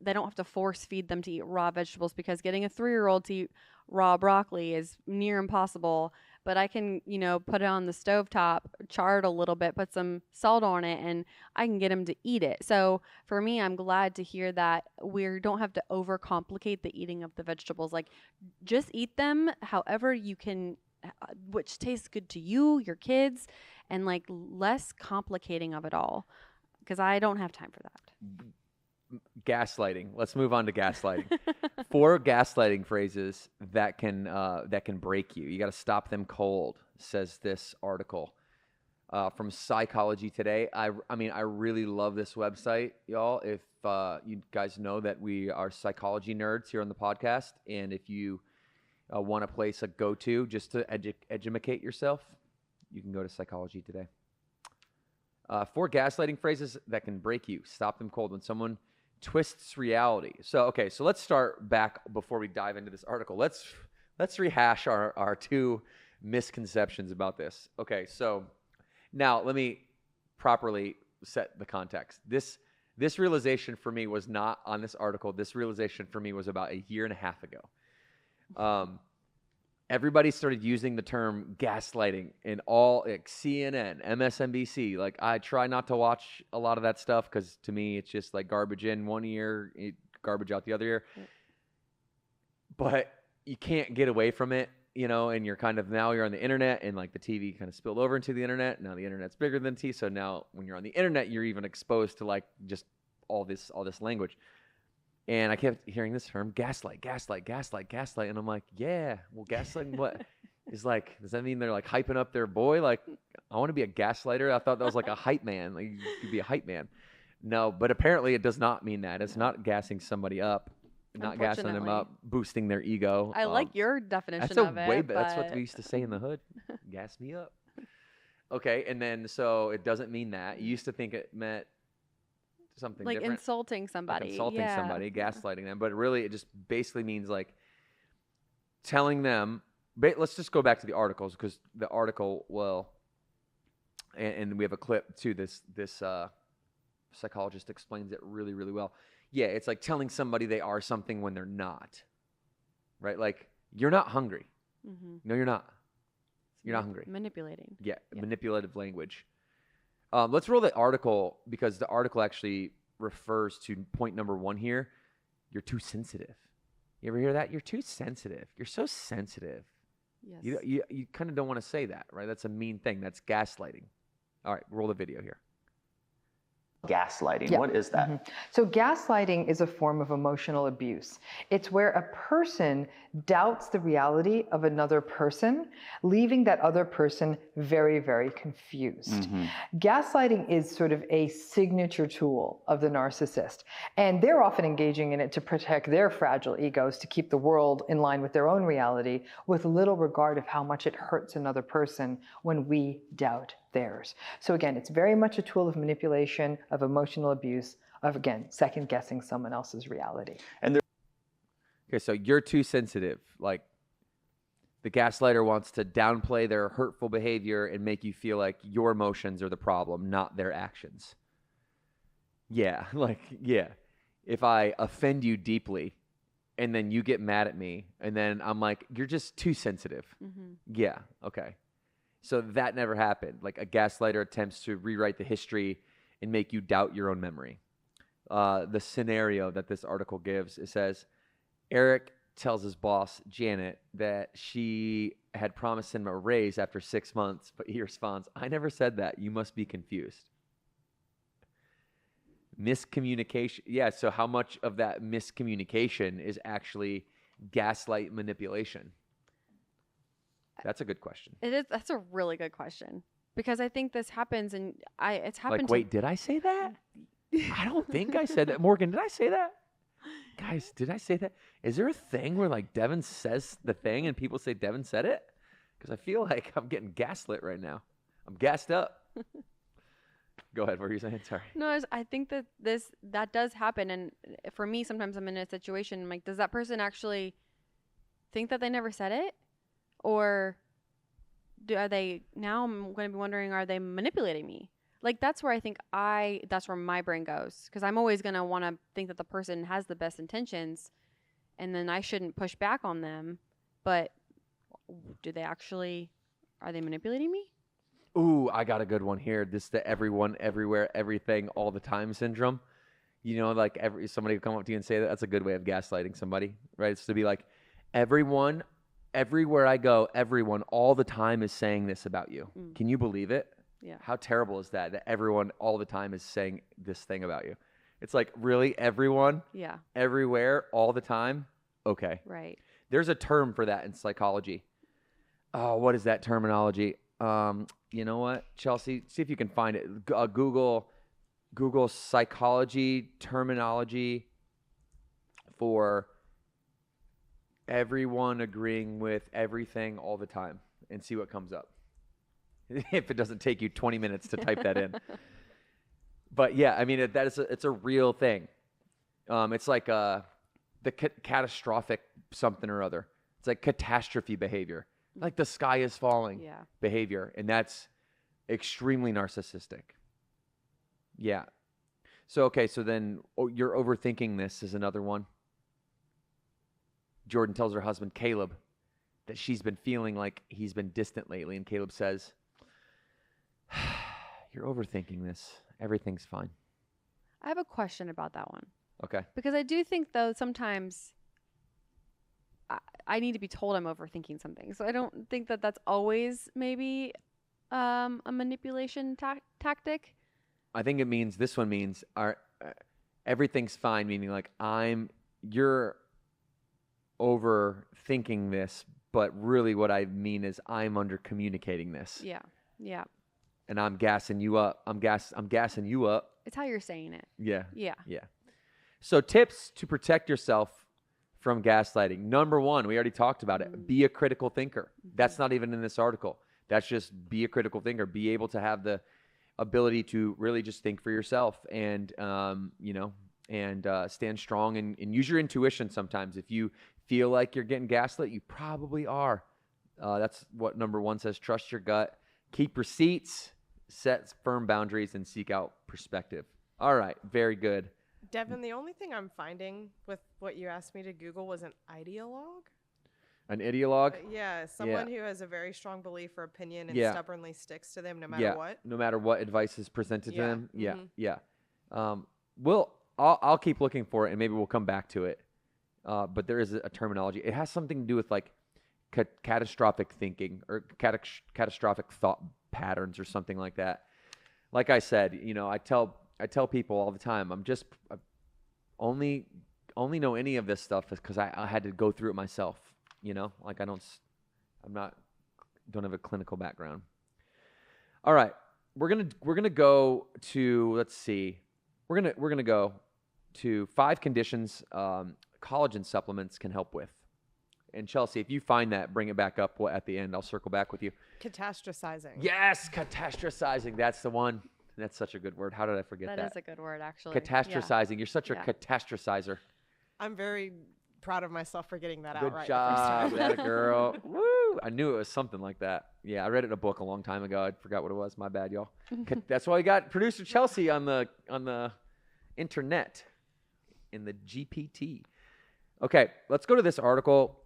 they don't have to force feed them to eat raw vegetables, because getting a 3-year-old to eat raw broccoli is near impossible. But I can, put it on the stovetop, char it a little bit, put some salt on it, and I can get him to eat it. So for me, I'm glad to hear that we don't have to overcomplicate the eating of the vegetables. Like, just eat them however you can, which tastes good to you, your kids, and like less complicating of it all, because I don't have time for that. Gaslighting. Let's move on to gaslighting. 4 gaslighting phrases that can break you. You got to stop them cold, says this article from Psychology Today. I mean, I really love this website, y'all. If you guys know that we are psychology nerds here on the podcast, and if you want a place to go to just to educate yourself, you can go to Psychology Today. 4 gaslighting phrases that can break you. Stop them cold. When someone twists reality. So let's start back before we dive into this article. Let's rehash our 2 misconceptions about this. Okay, so now let me properly set the context. This realization for me was not on this article. This realization for me was about a year and a half ago. Everybody started using the term gaslighting in all, like CNN, MSNBC. Like, I try not to watch a lot of that stuff because to me it's just like garbage in one ear, garbage out the other ear. Yep. But you can't get away from it, and you're now you're on the internet, and like the TV kind of spilled over into the internet. Now the internet's bigger than TV, so now when you're on the internet, you're even exposed to like just all this language. And I kept hearing this term, gaslight. And I'm like, yeah, well, gaslighting, what is like, does that mean they're like hyping up their boy? Like, I want to be a gaslighter. I thought that was like a hype man. Like, you could be a hype man. No, but apparently it does not mean that. It's not gassing somebody up, not gassing them up, boosting their ego. I like your definition of it. That's what we used to say in the hood. Gas me up. Okay, and then so it doesn't mean that. You used to think it meant something like different. Insulting somebody. Like insulting somebody, gaslighting them. But it just basically means like telling them, let's just go back to the articles, because the article, and we have a clip too, this psychologist explains it really, really well. Yeah, it's like telling somebody they are something when they're not, right? Like, you're not hungry. Mm-hmm. No, you're not. You're not hungry. Manipulating. Yeah, manipulative language. Let's roll the article, because the article actually refers to point number 1 here. You're too sensitive. You ever hear that? You're too sensitive. You're so sensitive. Yes. You kind of don't want to say that, right? That's a mean thing. That's gaslighting. All right, roll the video here. Gaslighting. Yeah. What is that? Mm-hmm. So gaslighting is a form of emotional abuse. It's where a person doubts the reality of another person, leaving that other person very, very confused. Mm-hmm. Gaslighting is sort of a signature tool of the narcissist, and they're often engaging in it to protect their fragile egos, to keep the world in line with their own reality, with little regard of how much it hurts another person when we doubt theirs. So again, it's very much a tool of manipulation, of emotional abuse, of, again, second guessing someone else's reality. And okay, so you're too sensitive. Like, the gaslighter wants to downplay their hurtful behavior and make you feel like your emotions are the problem, not their actions. Yeah, if I offend you deeply and then you get mad at me and then I'm like, you're just too sensitive. Mm-hmm. Yeah, okay. So that never happened. Like, a gaslighter attempts to rewrite the history and make you doubt your own memory. The scenario that this article gives, it says, Eric tells his boss, Janet, that she had promised him a raise after 6 months, but he responds, I never said that. You must be confused. Miscommunication. Yeah, so how much of that miscommunication is actually gaslight manipulation? That's a good question. It is. That's a really good question because I think this happens, and it's happened. Like, wait, did I say that? I don't think I said that. Morgan, did I say that? Guys, did I say that? Is there a thing where like Devin says the thing and people say Devin said it? Because I feel like I'm getting gaslit right now. I'm gassed up. Go ahead. What were you saying? Sorry. No, I think that that does happen, and for me, sometimes I'm in a situation I'm like, does that person actually think that they never said it, or are they? Now I'm going to be wondering, are they manipulating me? Like that's where I think that's where my brain goes, because I'm always going to want to think that the person has the best intentions, and then I shouldn't push back on them. But do they actually? Are they manipulating me? Ooh, I got a good one here. This is the everyone, everywhere, everything, all the time syndrome. You know, like somebody come up to you and say that. That's a good way of gaslighting somebody, right? It's to be like, everyone, everywhere I go, everyone all the time is saying this about you. Can you believe it? Yeah. How terrible is that everyone all the time is saying this thing about you? It's like, really, everyone? Yeah. Everywhere, all the time? Okay. Right. There's a term for that in psychology. Oh, what is that terminology? You know what, Chelsea? See if you can find it. Google psychology terminology for everyone agreeing with everything all the time and see what comes up. If it doesn't take you 20 minutes to type that in. But yeah, I mean, it's a real thing. It's like the catastrophic something or other. It's like catastrophe behavior. Like the sky is falling behavior. And that's extremely narcissistic. Yeah. So, okay. So then you're overthinking this is another one. Jordan tells her husband, Caleb, that she's been feeling like he's been distant lately. And Caleb says, you're overthinking this. Everything's fine. I have a question about that one. Okay. Because I do think, though, sometimes I need to be told I'm overthinking something. So I don't think that that's always maybe a manipulation tactic. I think it means, this one means everything's fine, meaning like you're overthinking this, but really what I mean is I'm under communicating this. Yeah. Yeah. And I'm gassing you up. I'm gassing you up. It's how you're saying it. Yeah. Yeah. Yeah. So tips to protect yourself from gaslighting. Number one, we already talked about it. Be a critical thinker. That's not even in this article. That's just be a critical thinker. Be able to have the ability to really just think for yourself and, stand strong and use your intuition sometimes. If you feel like you're getting gaslit, you probably are. That's what number one says. Trust your gut. Keep receipts, set firm boundaries, and seek out perspective. All right. Very good. Devin, the only thing I'm finding with what you asked me to Google was an ideologue. An ideologue? Yeah, someone who has a very strong belief or opinion and stubbornly sticks to them no matter what. No matter what advice is presented to them. Yeah, Mm-hmm. yeah. I'll keep looking for it, and maybe we'll come back to it. But there is a terminology. It has something to do with like catastrophic thinking or catastrophic thought patterns or something like that. Like I said, I tell people all the time, I only know any of this stuff is because I had to go through it myself. Like don't have a clinical background. All right, we're gonna go to, let's see, we're gonna go to 5 conditions collagen supplements can help with. And Chelsea, if you find that, bring it back up at the end. I'll circle back with you. Catastrophizing. Yes, catastrophizing. That's the one. That's such a good word. How did I forget that? That is a good word, actually. Catastrophizing. Yeah. You're such a catastrophizer. I'm very proud of myself for getting that good out right. Good job, that girl. Woo! I knew it was something like that. Yeah, I read it in a book a long time ago. I forgot what it was. My bad, y'all. That's why we got producer Chelsea on the internet, in the GPT. Okay, let's go to this article.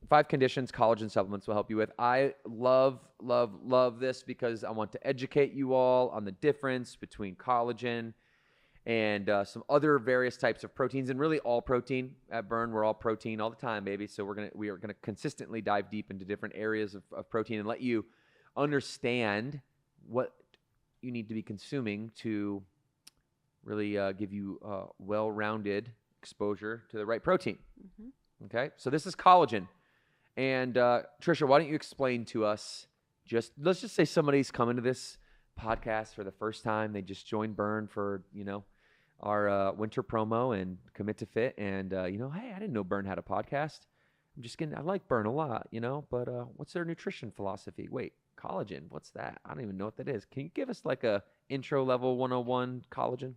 5 conditions collagen supplements will help you with. I love this because I want to educate you all on the difference between collagen and some other various types of proteins, and really all protein. At Burn, we're all protein all the time, baby. So we are gonna consistently dive deep into different areas of protein and let you understand what you need to be consuming to really give you well-rounded exposure to the right protein. Okay, so this is collagen. And Trisha, why don't you explain to us, let's just say somebody's coming to this podcast for the first time. They just joined Burn for, our winter promo and Commit to Fit. And, hey, I didn't know Burn had a podcast. I like Burn a lot, but what's their nutrition philosophy? Wait, collagen, what's that? I don't even know what that is. Can you give us like a intro level 101 collagen?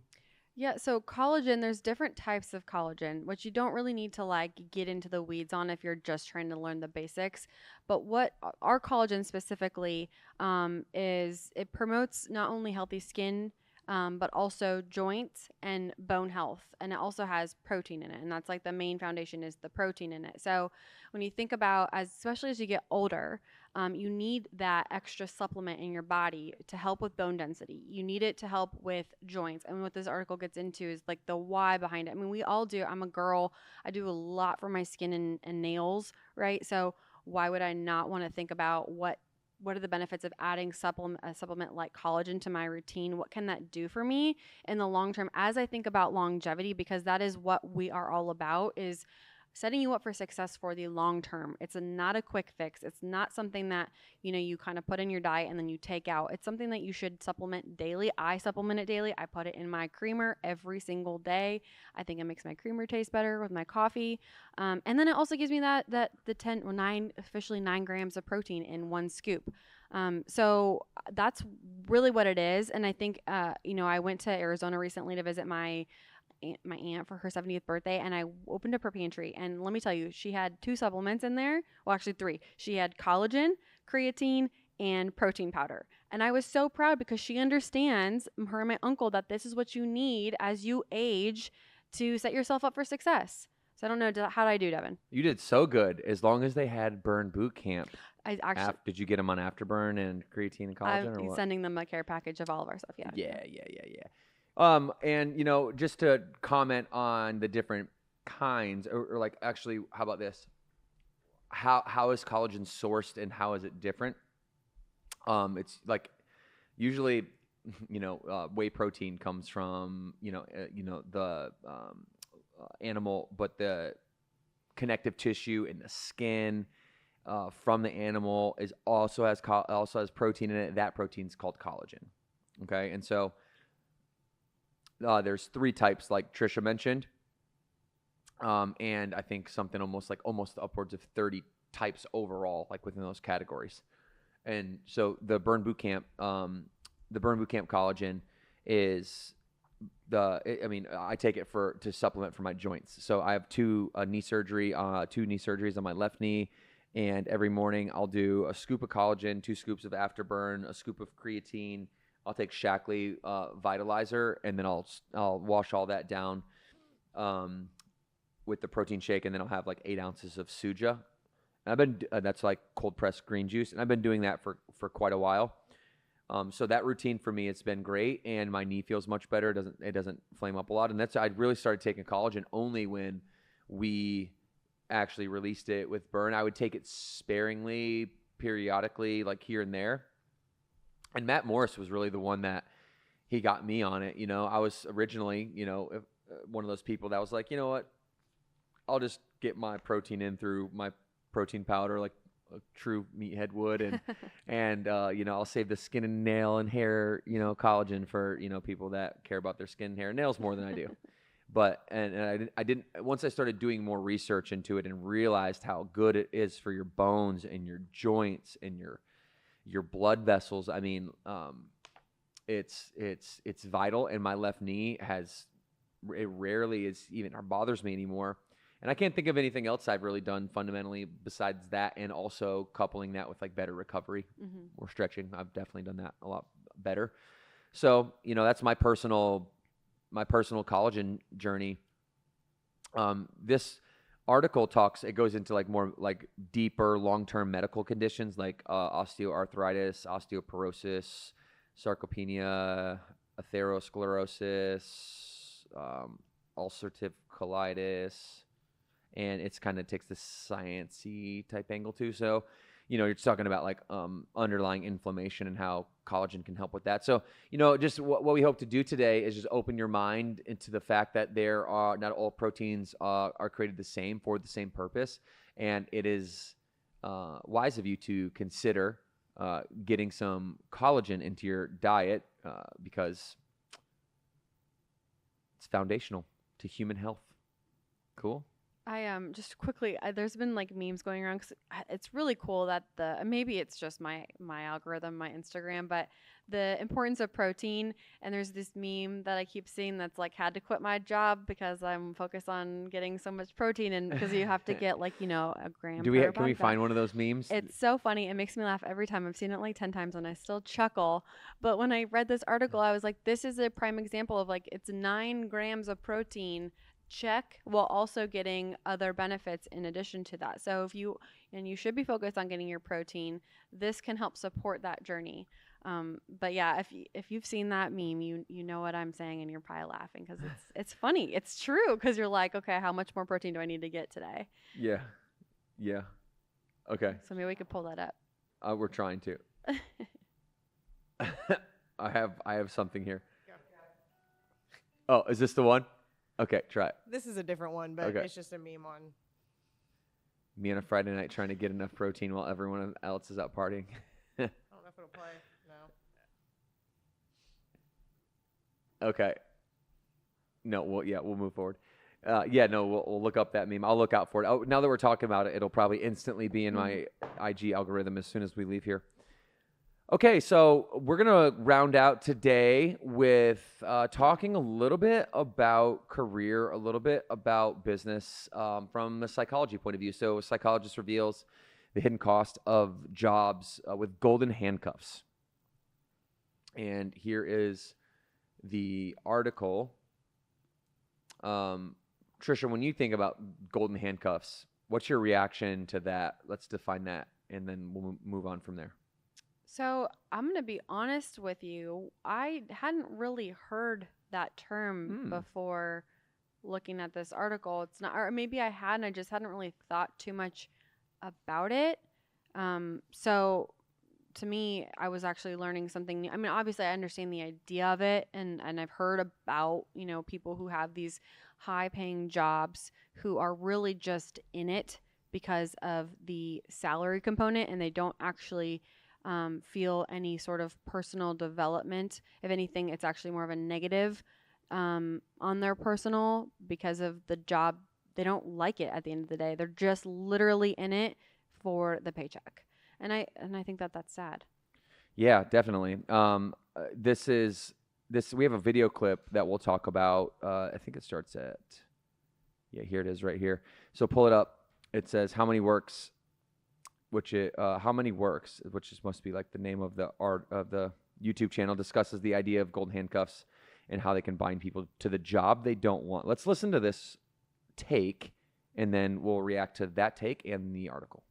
Yeah, so collagen, there's different types of collagen, which you don't really need to like get into the weeds on if you're just trying to learn the basics. But what our collagen specifically is, it promotes not only healthy skin, but also joints and bone health. And it also has protein in it. And that's like the main foundation is the protein in it. So when you think about, especially as you get older, you need that extra supplement in your body to help with bone density. You need it to help with joints. And what this article gets into is like the why behind it. I mean, we all do. I'm a girl. I do a lot for my skin and nails, right? So why would I not want to think about what are the benefits of adding a supplement like collagen to my routine? What can that do for me in the long term as I think about longevity? Because that is what we are all about, is setting you up for success for the long term. It's not a quick fix. It's not something that, you kind of put in your diet and then you take out. It's something that you should supplement daily. I supplement it daily. I put it in my creamer every single day. I think it makes my creamer taste better with my coffee. And then it also gives me officially 9 grams of protein in one scoop. So that's really what it is. And I think, I went to Arizona recently to visit my aunt for her 70th birthday, and I opened up her pantry, and let me tell you, she had 2 supplements in there. Well, actually 3. She had collagen, creatine, and protein powder. And I was so proud because she understands, her and my uncle, that this is what you need as you age to set yourself up for success. So I don't know, how did I do, Devin? You did so good. As long as they had Burn Boot Camp. I actually Did you get them on Afterburn and creatine and collagen? I'm sending them a care package of all of our stuff. Yeah. Yeah. And just to comment on the different kinds, or like, actually, how about this? How is collagen sourced and how is it different? It's like usually, whey protein comes from the animal, but the connective tissue in the skin from the animal also has protein in it. That protein's called collagen. Okay, and so there's 3 types, like Trisha mentioned, and I think something almost upwards of 30 types overall, like within those categories. And so the Burn Boot Camp collagen is I take it to supplement for my joints. So I have 2 knee surgeries on my left knee, and every morning I'll do a scoop of collagen, 2 scoops of Afterburn, a scoop of creatine. I'll take Shackley Vitalizer, and then I'll wash all that down with the protein shake, and then I'll have like 8 ounces of Suja. And that's like cold pressed green juice, and I've been doing that for quite a while. So that routine for me, it's been great, and my knee feels much better. It doesn't flame up a lot, and I really started taking collagen only when we actually released it with Burn. I would take it sparingly, periodically, like here and there. And Matt Morris was really the one that he got me on it. I was originally, one of those people that was like, you know what, I'll just get my protein in through my protein powder, like a true meathead would, and I'll save the skin and nail and hair, collagen for people that care about their skin and hair and nails more than I do. But and I didn't once I started doing more research into it and realized how good it is for your bones and your joints and your blood vessels. I mean, it's vital. And my left knee it rarely is even or bothers me anymore. And I can't think of anything else I've really done fundamentally besides that, and also coupling that with like better recovery or stretching. I've definitely done that a lot better. So, that's my personal collagen journey. This article it goes into like more like deeper long-term medical conditions like osteoarthritis, osteoporosis, sarcopenia, atherosclerosis, ulcerative colitis, and it's kind of takes the science-y type angle too. So, you're talking about like underlying inflammation and how collagen can help with that. So, just what we hope to do today is just open your mind into the fact that there are not all proteins are created the same for the same purpose, and it is wise of you to consider getting some collagen into your diet because it's foundational to human health. Cool. I just quickly, there's been like memes going around because it's really cool that maybe it's just my algorithm, my Instagram, but the importance of protein. And there's this meme that I keep seeing that's like, had to quit my job because I'm focused on getting so much protein, and because you have to get like a gram. Can we find one of those memes? It's so funny. It makes me laugh every time. I've seen it like 10 times and I still chuckle. But when I read this article, I was like, this is a prime example of like, it's 9 grams of protein. Check, while also getting other benefits in addition to that. So you should be focused on getting your protein. This can help support that journey. But yeah, if you've seen that meme, you know what I'm saying, and you're probably laughing because it's funny. It's true, because you're like, okay, how much more protein do I need to get today? Yeah. Okay. So maybe we could pull that up. We're trying to. I have something here. Oh, is this the one? Okay, try it. This is a different one, but Okay. it's just a meme on. Me on a Friday night trying to get enough protein while everyone else is out partying. I don't know if it'll play. No. Okay. No, we'll move forward. We'll look up that meme. I'll look out for it. Oh, now that we're talking about it, it'll probably instantly be in my IG algorithm as soon as we leave here. Okay, so we're going to round out today with talking a little bit about career, a little bit about business from the psychology point of view. So a psychologist reveals the hidden cost of jobs with golden handcuffs. And here is the article. Trisha, when you think about golden handcuffs, what's your reaction to that? Let's define that, and then we'll move on from there. So I'm going to be honest with you. I hadn't really heard that term before looking at this article. It's not, or maybe I had, and I just hadn't really thought too much about it. So to me, I was actually learning something new. I mean, obviously I understand the idea of it, and I've heard about, people who have these high paying jobs who are really just in it because of the salary component, and they don't actually feel any sort of personal development. If anything, it's actually more of a negative on their personal, because of the job. They don't like it at the end of the day. They're just literally in it for the paycheck. And I think that that's sad. Yeah, definitely. We have a video clip that we'll talk about. I think it starts at, here it is right here. So pull it up. It says How Many Works, which must be like the name of the YouTube channel, discusses the idea of golden handcuffs and how they can bind people to the job they don't want. Let's listen to this take, and then we'll react to that take and the article.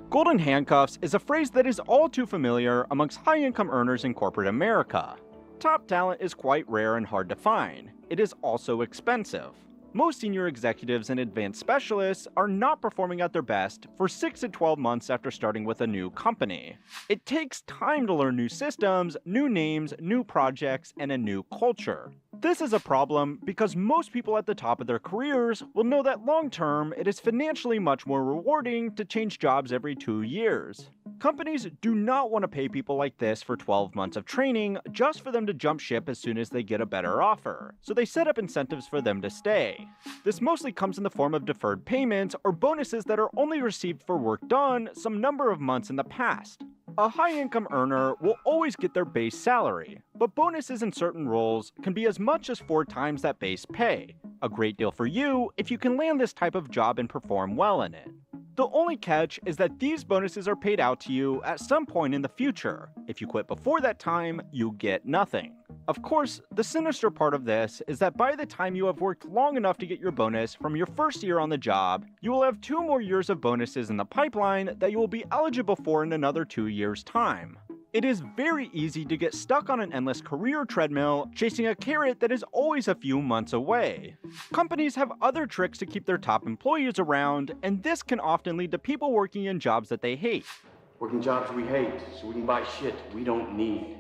Golden handcuffs is a phrase that is all too familiar amongst high-income earners in corporate America. Top talent is quite rare and hard to find. It is also expensive. Most senior executives and advanced specialists are not performing at their best for 6 to 12 months after starting with a new company. It takes time to learn new systems, new names, new projects, and a new culture. This is a problem because most people at the top of their careers will know that long-term, it is financially much more rewarding to change jobs every 2 years. Companies do not want to pay people like this for 12 months of training just for them to jump ship as soon as they get a better offer, so they set up incentives for them to stay. This mostly comes in the form of deferred payments or bonuses that are only received for work done some number of months in the past. A high-income earner will always get their base salary, but bonuses in certain roles can be as much as 4 times that base pay. A great deal for you if you can land this type of job and perform well in it. The only catch is that these bonuses are paid out to you at some point in the future. If you quit before that time, you get nothing. Of course, the sinister part of this is that by the time you have worked long enough to get your bonus from your first year on the job, you will have 2 more years of bonuses in the pipeline that you will be eligible for in another 2 years' time. It is very easy to get stuck on an endless career treadmill, chasing a carrot that is always a few months away. Companies have other tricks to keep their top employees around, and this can often lead to people working in jobs that they hate. Working jobs we hate, so we can buy shit we don't need.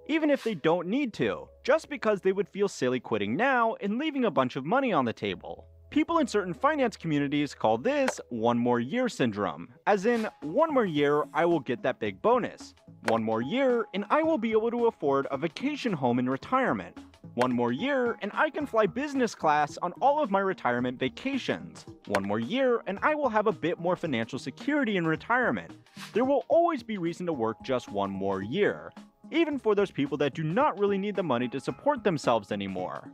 Even if they don't need to, just because they would feel silly quitting now and leaving a bunch of money on the table. People in certain finance communities call this one more year syndrome, as in, one more year, I will get that big bonus. One more year, and I will be able to afford a vacation home in retirement. One more year, and I can fly business class on all of my retirement vacations. One more year, and I will have a bit more financial security in retirement. There will always be reason to work just one more year, even for those people that do not really need the money to support themselves anymore.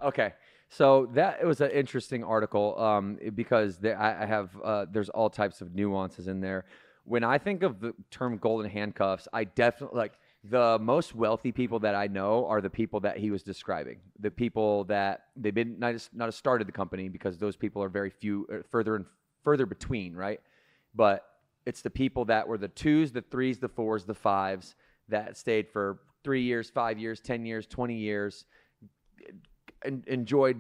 Okay. So it was an interesting article because there's all types of nuances in there. When I think of the term golden handcuffs, I definitely like the most wealthy people that I know are the people that he was describing. The people that they've been not have started the company, because those people are very few, further and further between, right? But it's the people that were the 2s, the 3s, the 4s, the 5s that stayed for 3 years, 5 years, 10 years, 20 years. Enjoyed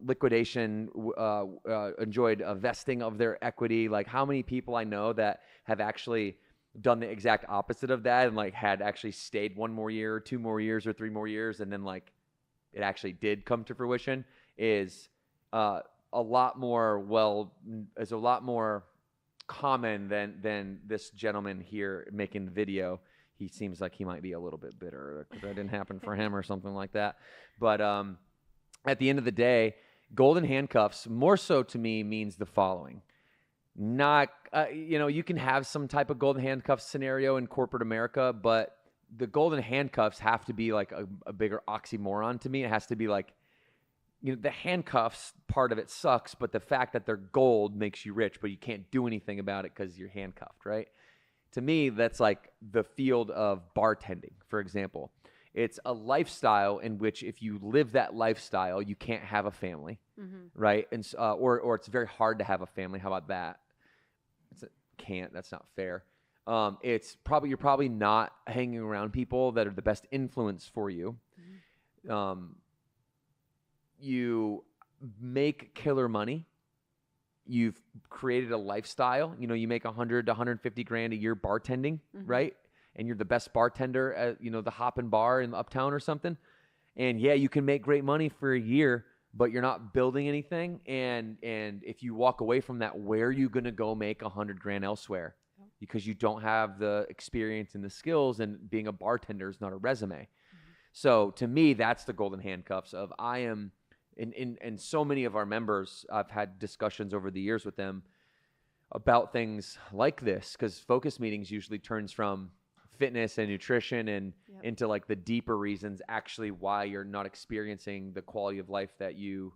liquidation, enjoyed a vesting of their equity. Like, how many people I know that have actually done the exact opposite of that and like had actually stayed 1 more year, 2 more years, or 3 more years, and then like it actually did come to fruition is a lot more common than this gentleman here making the video. He seems like he might be a little bit bitter because that didn't happen for him or something like that. But at the end of the day, golden handcuffs more so to me means the following. Not, you can have some type of golden handcuffs scenario in corporate America, but the golden handcuffs have to be like a bigger oxymoron to me. It has to be like, the handcuffs part of it sucks, but the fact that they're gold makes you rich, but you can't do anything about it because you're handcuffed, right? To me, that's like the field of bartending, for example. It's a lifestyle in which if you live that lifestyle, you can't have a family, right? And or it's very hard to have a family. How about that? That's not fair. You're probably not hanging around people that are the best influence for you. You make killer money. You've created a lifestyle. You make 100 to 150 grand a year bartending, right? And you're the best bartender at, the Hoppin' Bar in Uptown or something. And yeah, you can make great money for a year, but you're not building anything. And if you walk away from that, where are you going to go make 100 grand elsewhere? Because you don't have the experience and the skills, and being a bartender is not a resume. So to me, that's the golden handcuffs of I am. And so many of our members, I've had discussions over the years with them about things like this, because focus meetings usually turns from fitness and nutrition and into like the deeper reasons actually why you're not experiencing the quality of life that you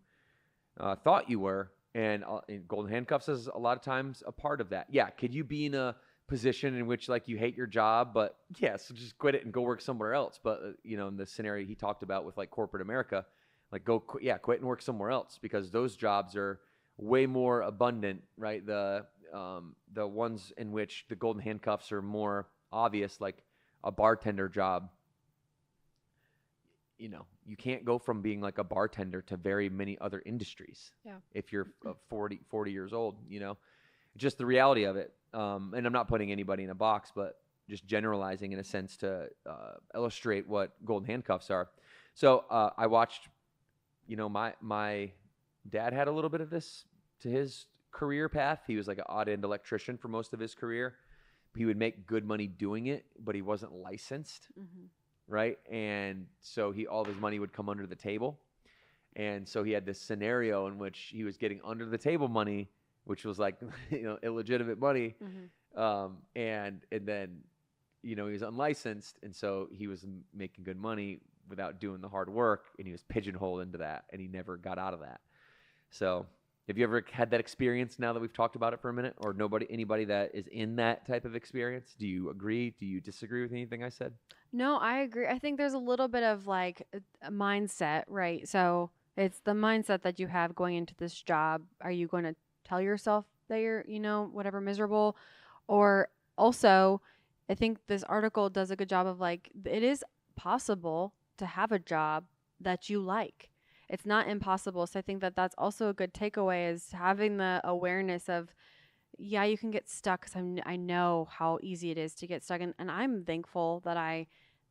thought you were. And golden handcuffs is a lot of times a part of that. Yeah, could you be in a position in which like you hate your job, but so just quit it and go work somewhere else. But in the scenario he talked about with like corporate America, like quit and work somewhere else, because those jobs are way more abundant, right? The ones in which the golden handcuffs are more obvious, like a bartender job. You can't go from being like a bartender to very many other industries. If you're 40 years old, just the reality of it. And I'm not putting anybody in a box, but just generalizing in a sense to illustrate what golden handcuffs are. So I watched. My dad had a little bit of this to his career path. He was like an odd-end electrician for most of his career. He would make good money doing it, but he wasn't licensed, right? And so all of his money would come under the table. And so he had this scenario in which he was getting under the table money, which was like, illegitimate money. And then, he was unlicensed. And so he was making good money without doing the hard work, and he was pigeonholed into that, and he never got out of that. So have you ever had that experience now that we've talked about it for a minute, or anybody that is in that type of experience? Do you agree? Do you disagree with anything I said? No, I agree. I think there's a little bit of like a mindset, right? So it's the mindset that you have going into this job. Are you going to tell yourself that you're, whatever, miserable? Or also, I think this article does a good job of like, it is possible to have a job that you like. It's not impossible. So I think that that's also a good takeaway, is having the awareness of, yeah, you can get stuck, because I know how easy it is to get stuck. And I'm thankful that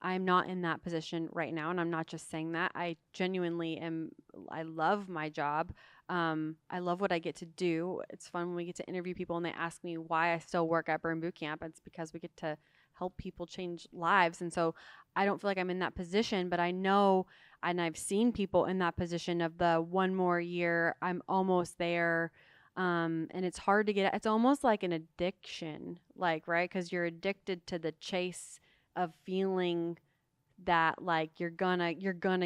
I'm not in that position right now. And I'm not just saying that. I genuinely am. I love my job. I love what I get to do. It's fun when we get to interview people and they ask me why I still work at Burn Boot Camp. It's because we get to help people change lives. And so I don't feel like I'm in that position, but I know, and I've seen people in that position of the one more year, I'm almost there. And it's hard to get. It's almost like an addiction, like, right? Because you're addicted to the chase of feeling that like you're gonna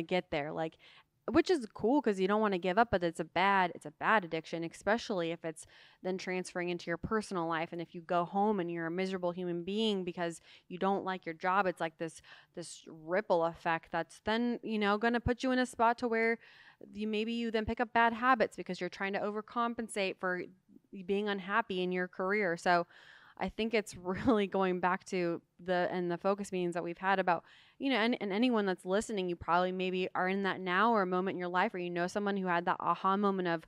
get there, like, which is cool because you don't want to give up, but it's a bad addiction, especially if it's then transferring into your personal life. And if you go home and you're a miserable human being because you don't like your job, it's like this ripple effect that's then, going to put you in a spot to where you then pick up bad habits because you're trying to overcompensate for being unhappy in your career. So I think it's really going back to the focus meetings that we've had about, and anyone that's listening, you probably maybe are in that now or a moment in your life, or someone who had that aha moment of,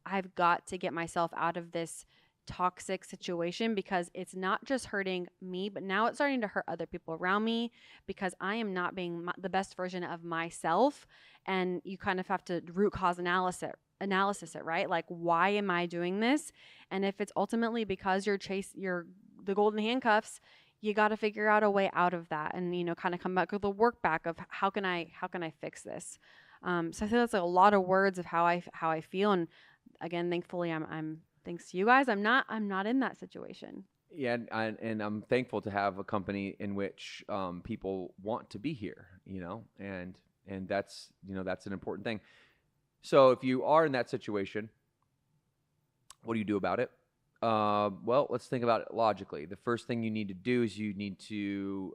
I've got to get myself out of this toxic situation, because it's not just hurting me, but now it's starting to hurt other people around me, because I am not being the best version of myself. And you kind of have to root cause analysis it, right? Like, why am I doing this? And if it's ultimately because you're the golden handcuffs, you got to figure out a way out of that, and kind of come back with a work back of how can I fix this. So I think that's like a lot of words of how I feel. And again, thankfully, I'm thanks to you guys, I'm not in that situation. Yeah, and I'm thankful to have a company in which people want to be here, and that's that's an important thing. So if you are in that situation, what do you do about it? Well, let's think about it logically. The first thing you need to do is you need to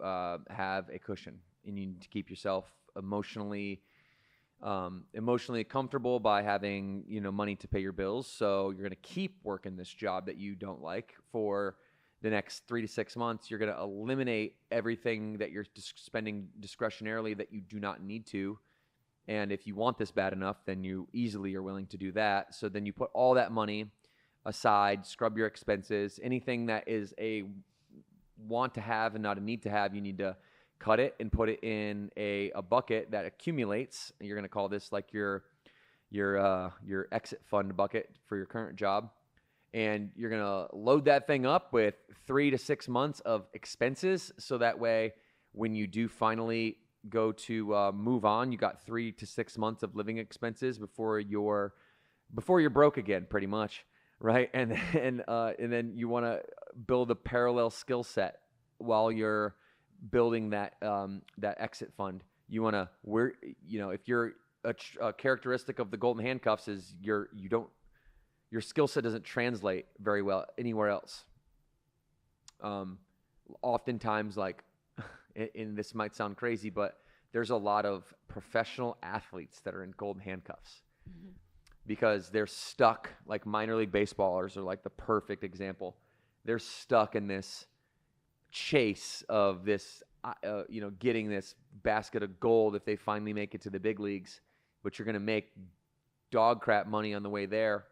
have a cushion, and you need to keep yourself emotionally comfortable by having money to pay your bills. So you're going to keep working this job that you don't like for the next 3 to 6 months. You're going to eliminate everything that you're spending discretionarily that you do not need to. And if you want this bad enough, then you easily are willing to do that. So then you put all that money aside, scrub your expenses. Anything that is a want to have and not a need to have, you need to cut it and put it in a bucket that accumulates. You're going to call this like your exit fund bucket for your current job. And you're going to load that thing up with 3 to 6 months of expenses. So that way, when you do finally go to move on, you got 3 to 6 months of living expenses before you're broke again, pretty much, right? And then you want to build a parallel skill set while you're building that exit fund. You want to if you're a characteristic of the golden handcuffs is your skill set doesn't translate very well anywhere else. Oftentimes, like, and this might sound crazy, but there's a lot of professional athletes that are in golden handcuffs because they're stuck. Like minor league baseballers are like the perfect example. They're stuck in this chase of this, getting this basket of gold if they finally make it to the big leagues. But you're going to make dog crap money on the way there,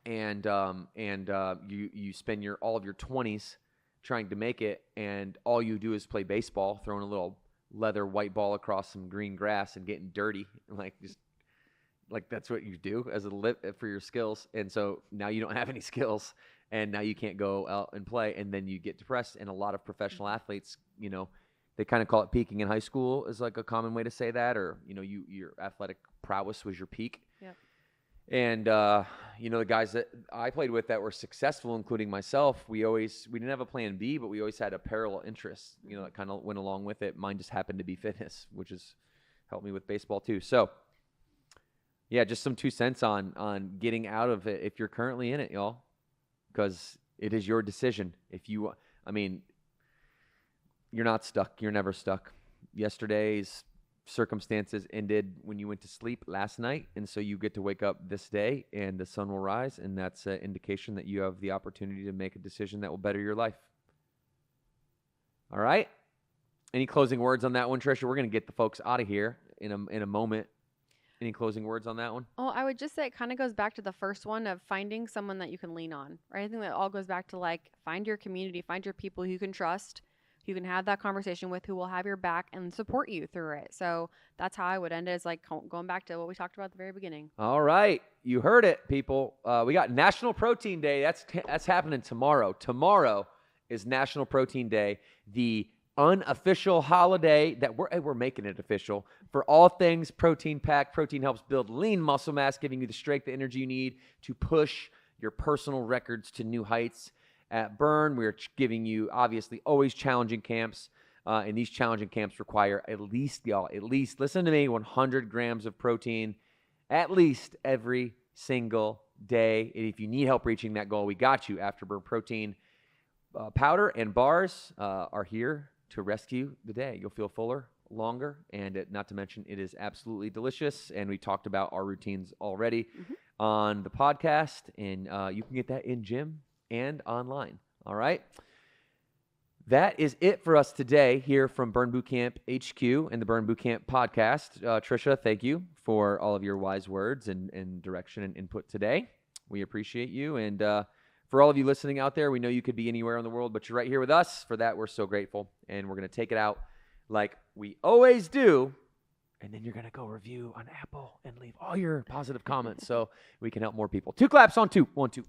and you spend all of your 20s trying to make it, and all you do is play baseball, throwing a little leather white ball across some green grass and getting dirty, like that's what you do as a for your skills. And so now you don't have any skills, and now you can't go out and play, and then you get depressed. And a lot of professional athletes, they kind of call it peaking in high school is like a common way to say that, or your athletic prowess was your peak. Yep. And the guys that I played with that were successful, including myself, we didn't have a plan B, but we always had a parallel interest, that kind of went along with it. Mine just happened to be fitness, which has helped me with baseball too. So yeah, just some 2 cents on getting out of it if you're currently in it, y'all, because it is your decision. You're not stuck. You're never stuck. Yesterday's circumstances ended when you went to sleep last night, and so you get to wake up this day and the sun will rise, and that's an indication that you have the opportunity to make a decision that will better your life. All right. Any closing words on that one, Trisha? We're going to get the folks out of here in a moment. Any closing words on that one? Oh, I would just say it kind of goes back to the first one of finding someone that you can lean on, right? I think that all goes back to like find your community, find your people who you can trust, who you can have that conversation with, who will have your back and support you through it. So that's how I would end it. Is like going back to what we talked about at the very beginning. All right. You heard it, people. We got National Protein Day. That's happening tomorrow. Tomorrow is National Protein Day, the unofficial holiday that we're making it official for all things protein packed. Protein helps build lean muscle mass, giving you the strength and energy you need to push your personal records to new heights. At Burn, we're giving you obviously always challenging camps, and these challenging camps require at least listen to me, 100 grams of protein at least every single day. And if you need help reaching that goal, we got you. Afterburn Protein powder and bars are here to rescue the day. You'll feel fuller, longer, and not to mention it is absolutely delicious. And we talked about our routines already on the podcast, and you can get that in gym and online. All right. That is it for us today here from Burn Bootcamp HQ and the Burn Bootcamp podcast. Trisha, thank you for all of your wise words and direction and input today. We appreciate you. And for all of you listening out there, we know you could be anywhere in the world, but you're right here with us. For that, we're so grateful. And we're going to take it out like we always do. And then you're going to go review on Apple and leave all your positive comments so we can help more people. 2 claps on 2. 1, 2.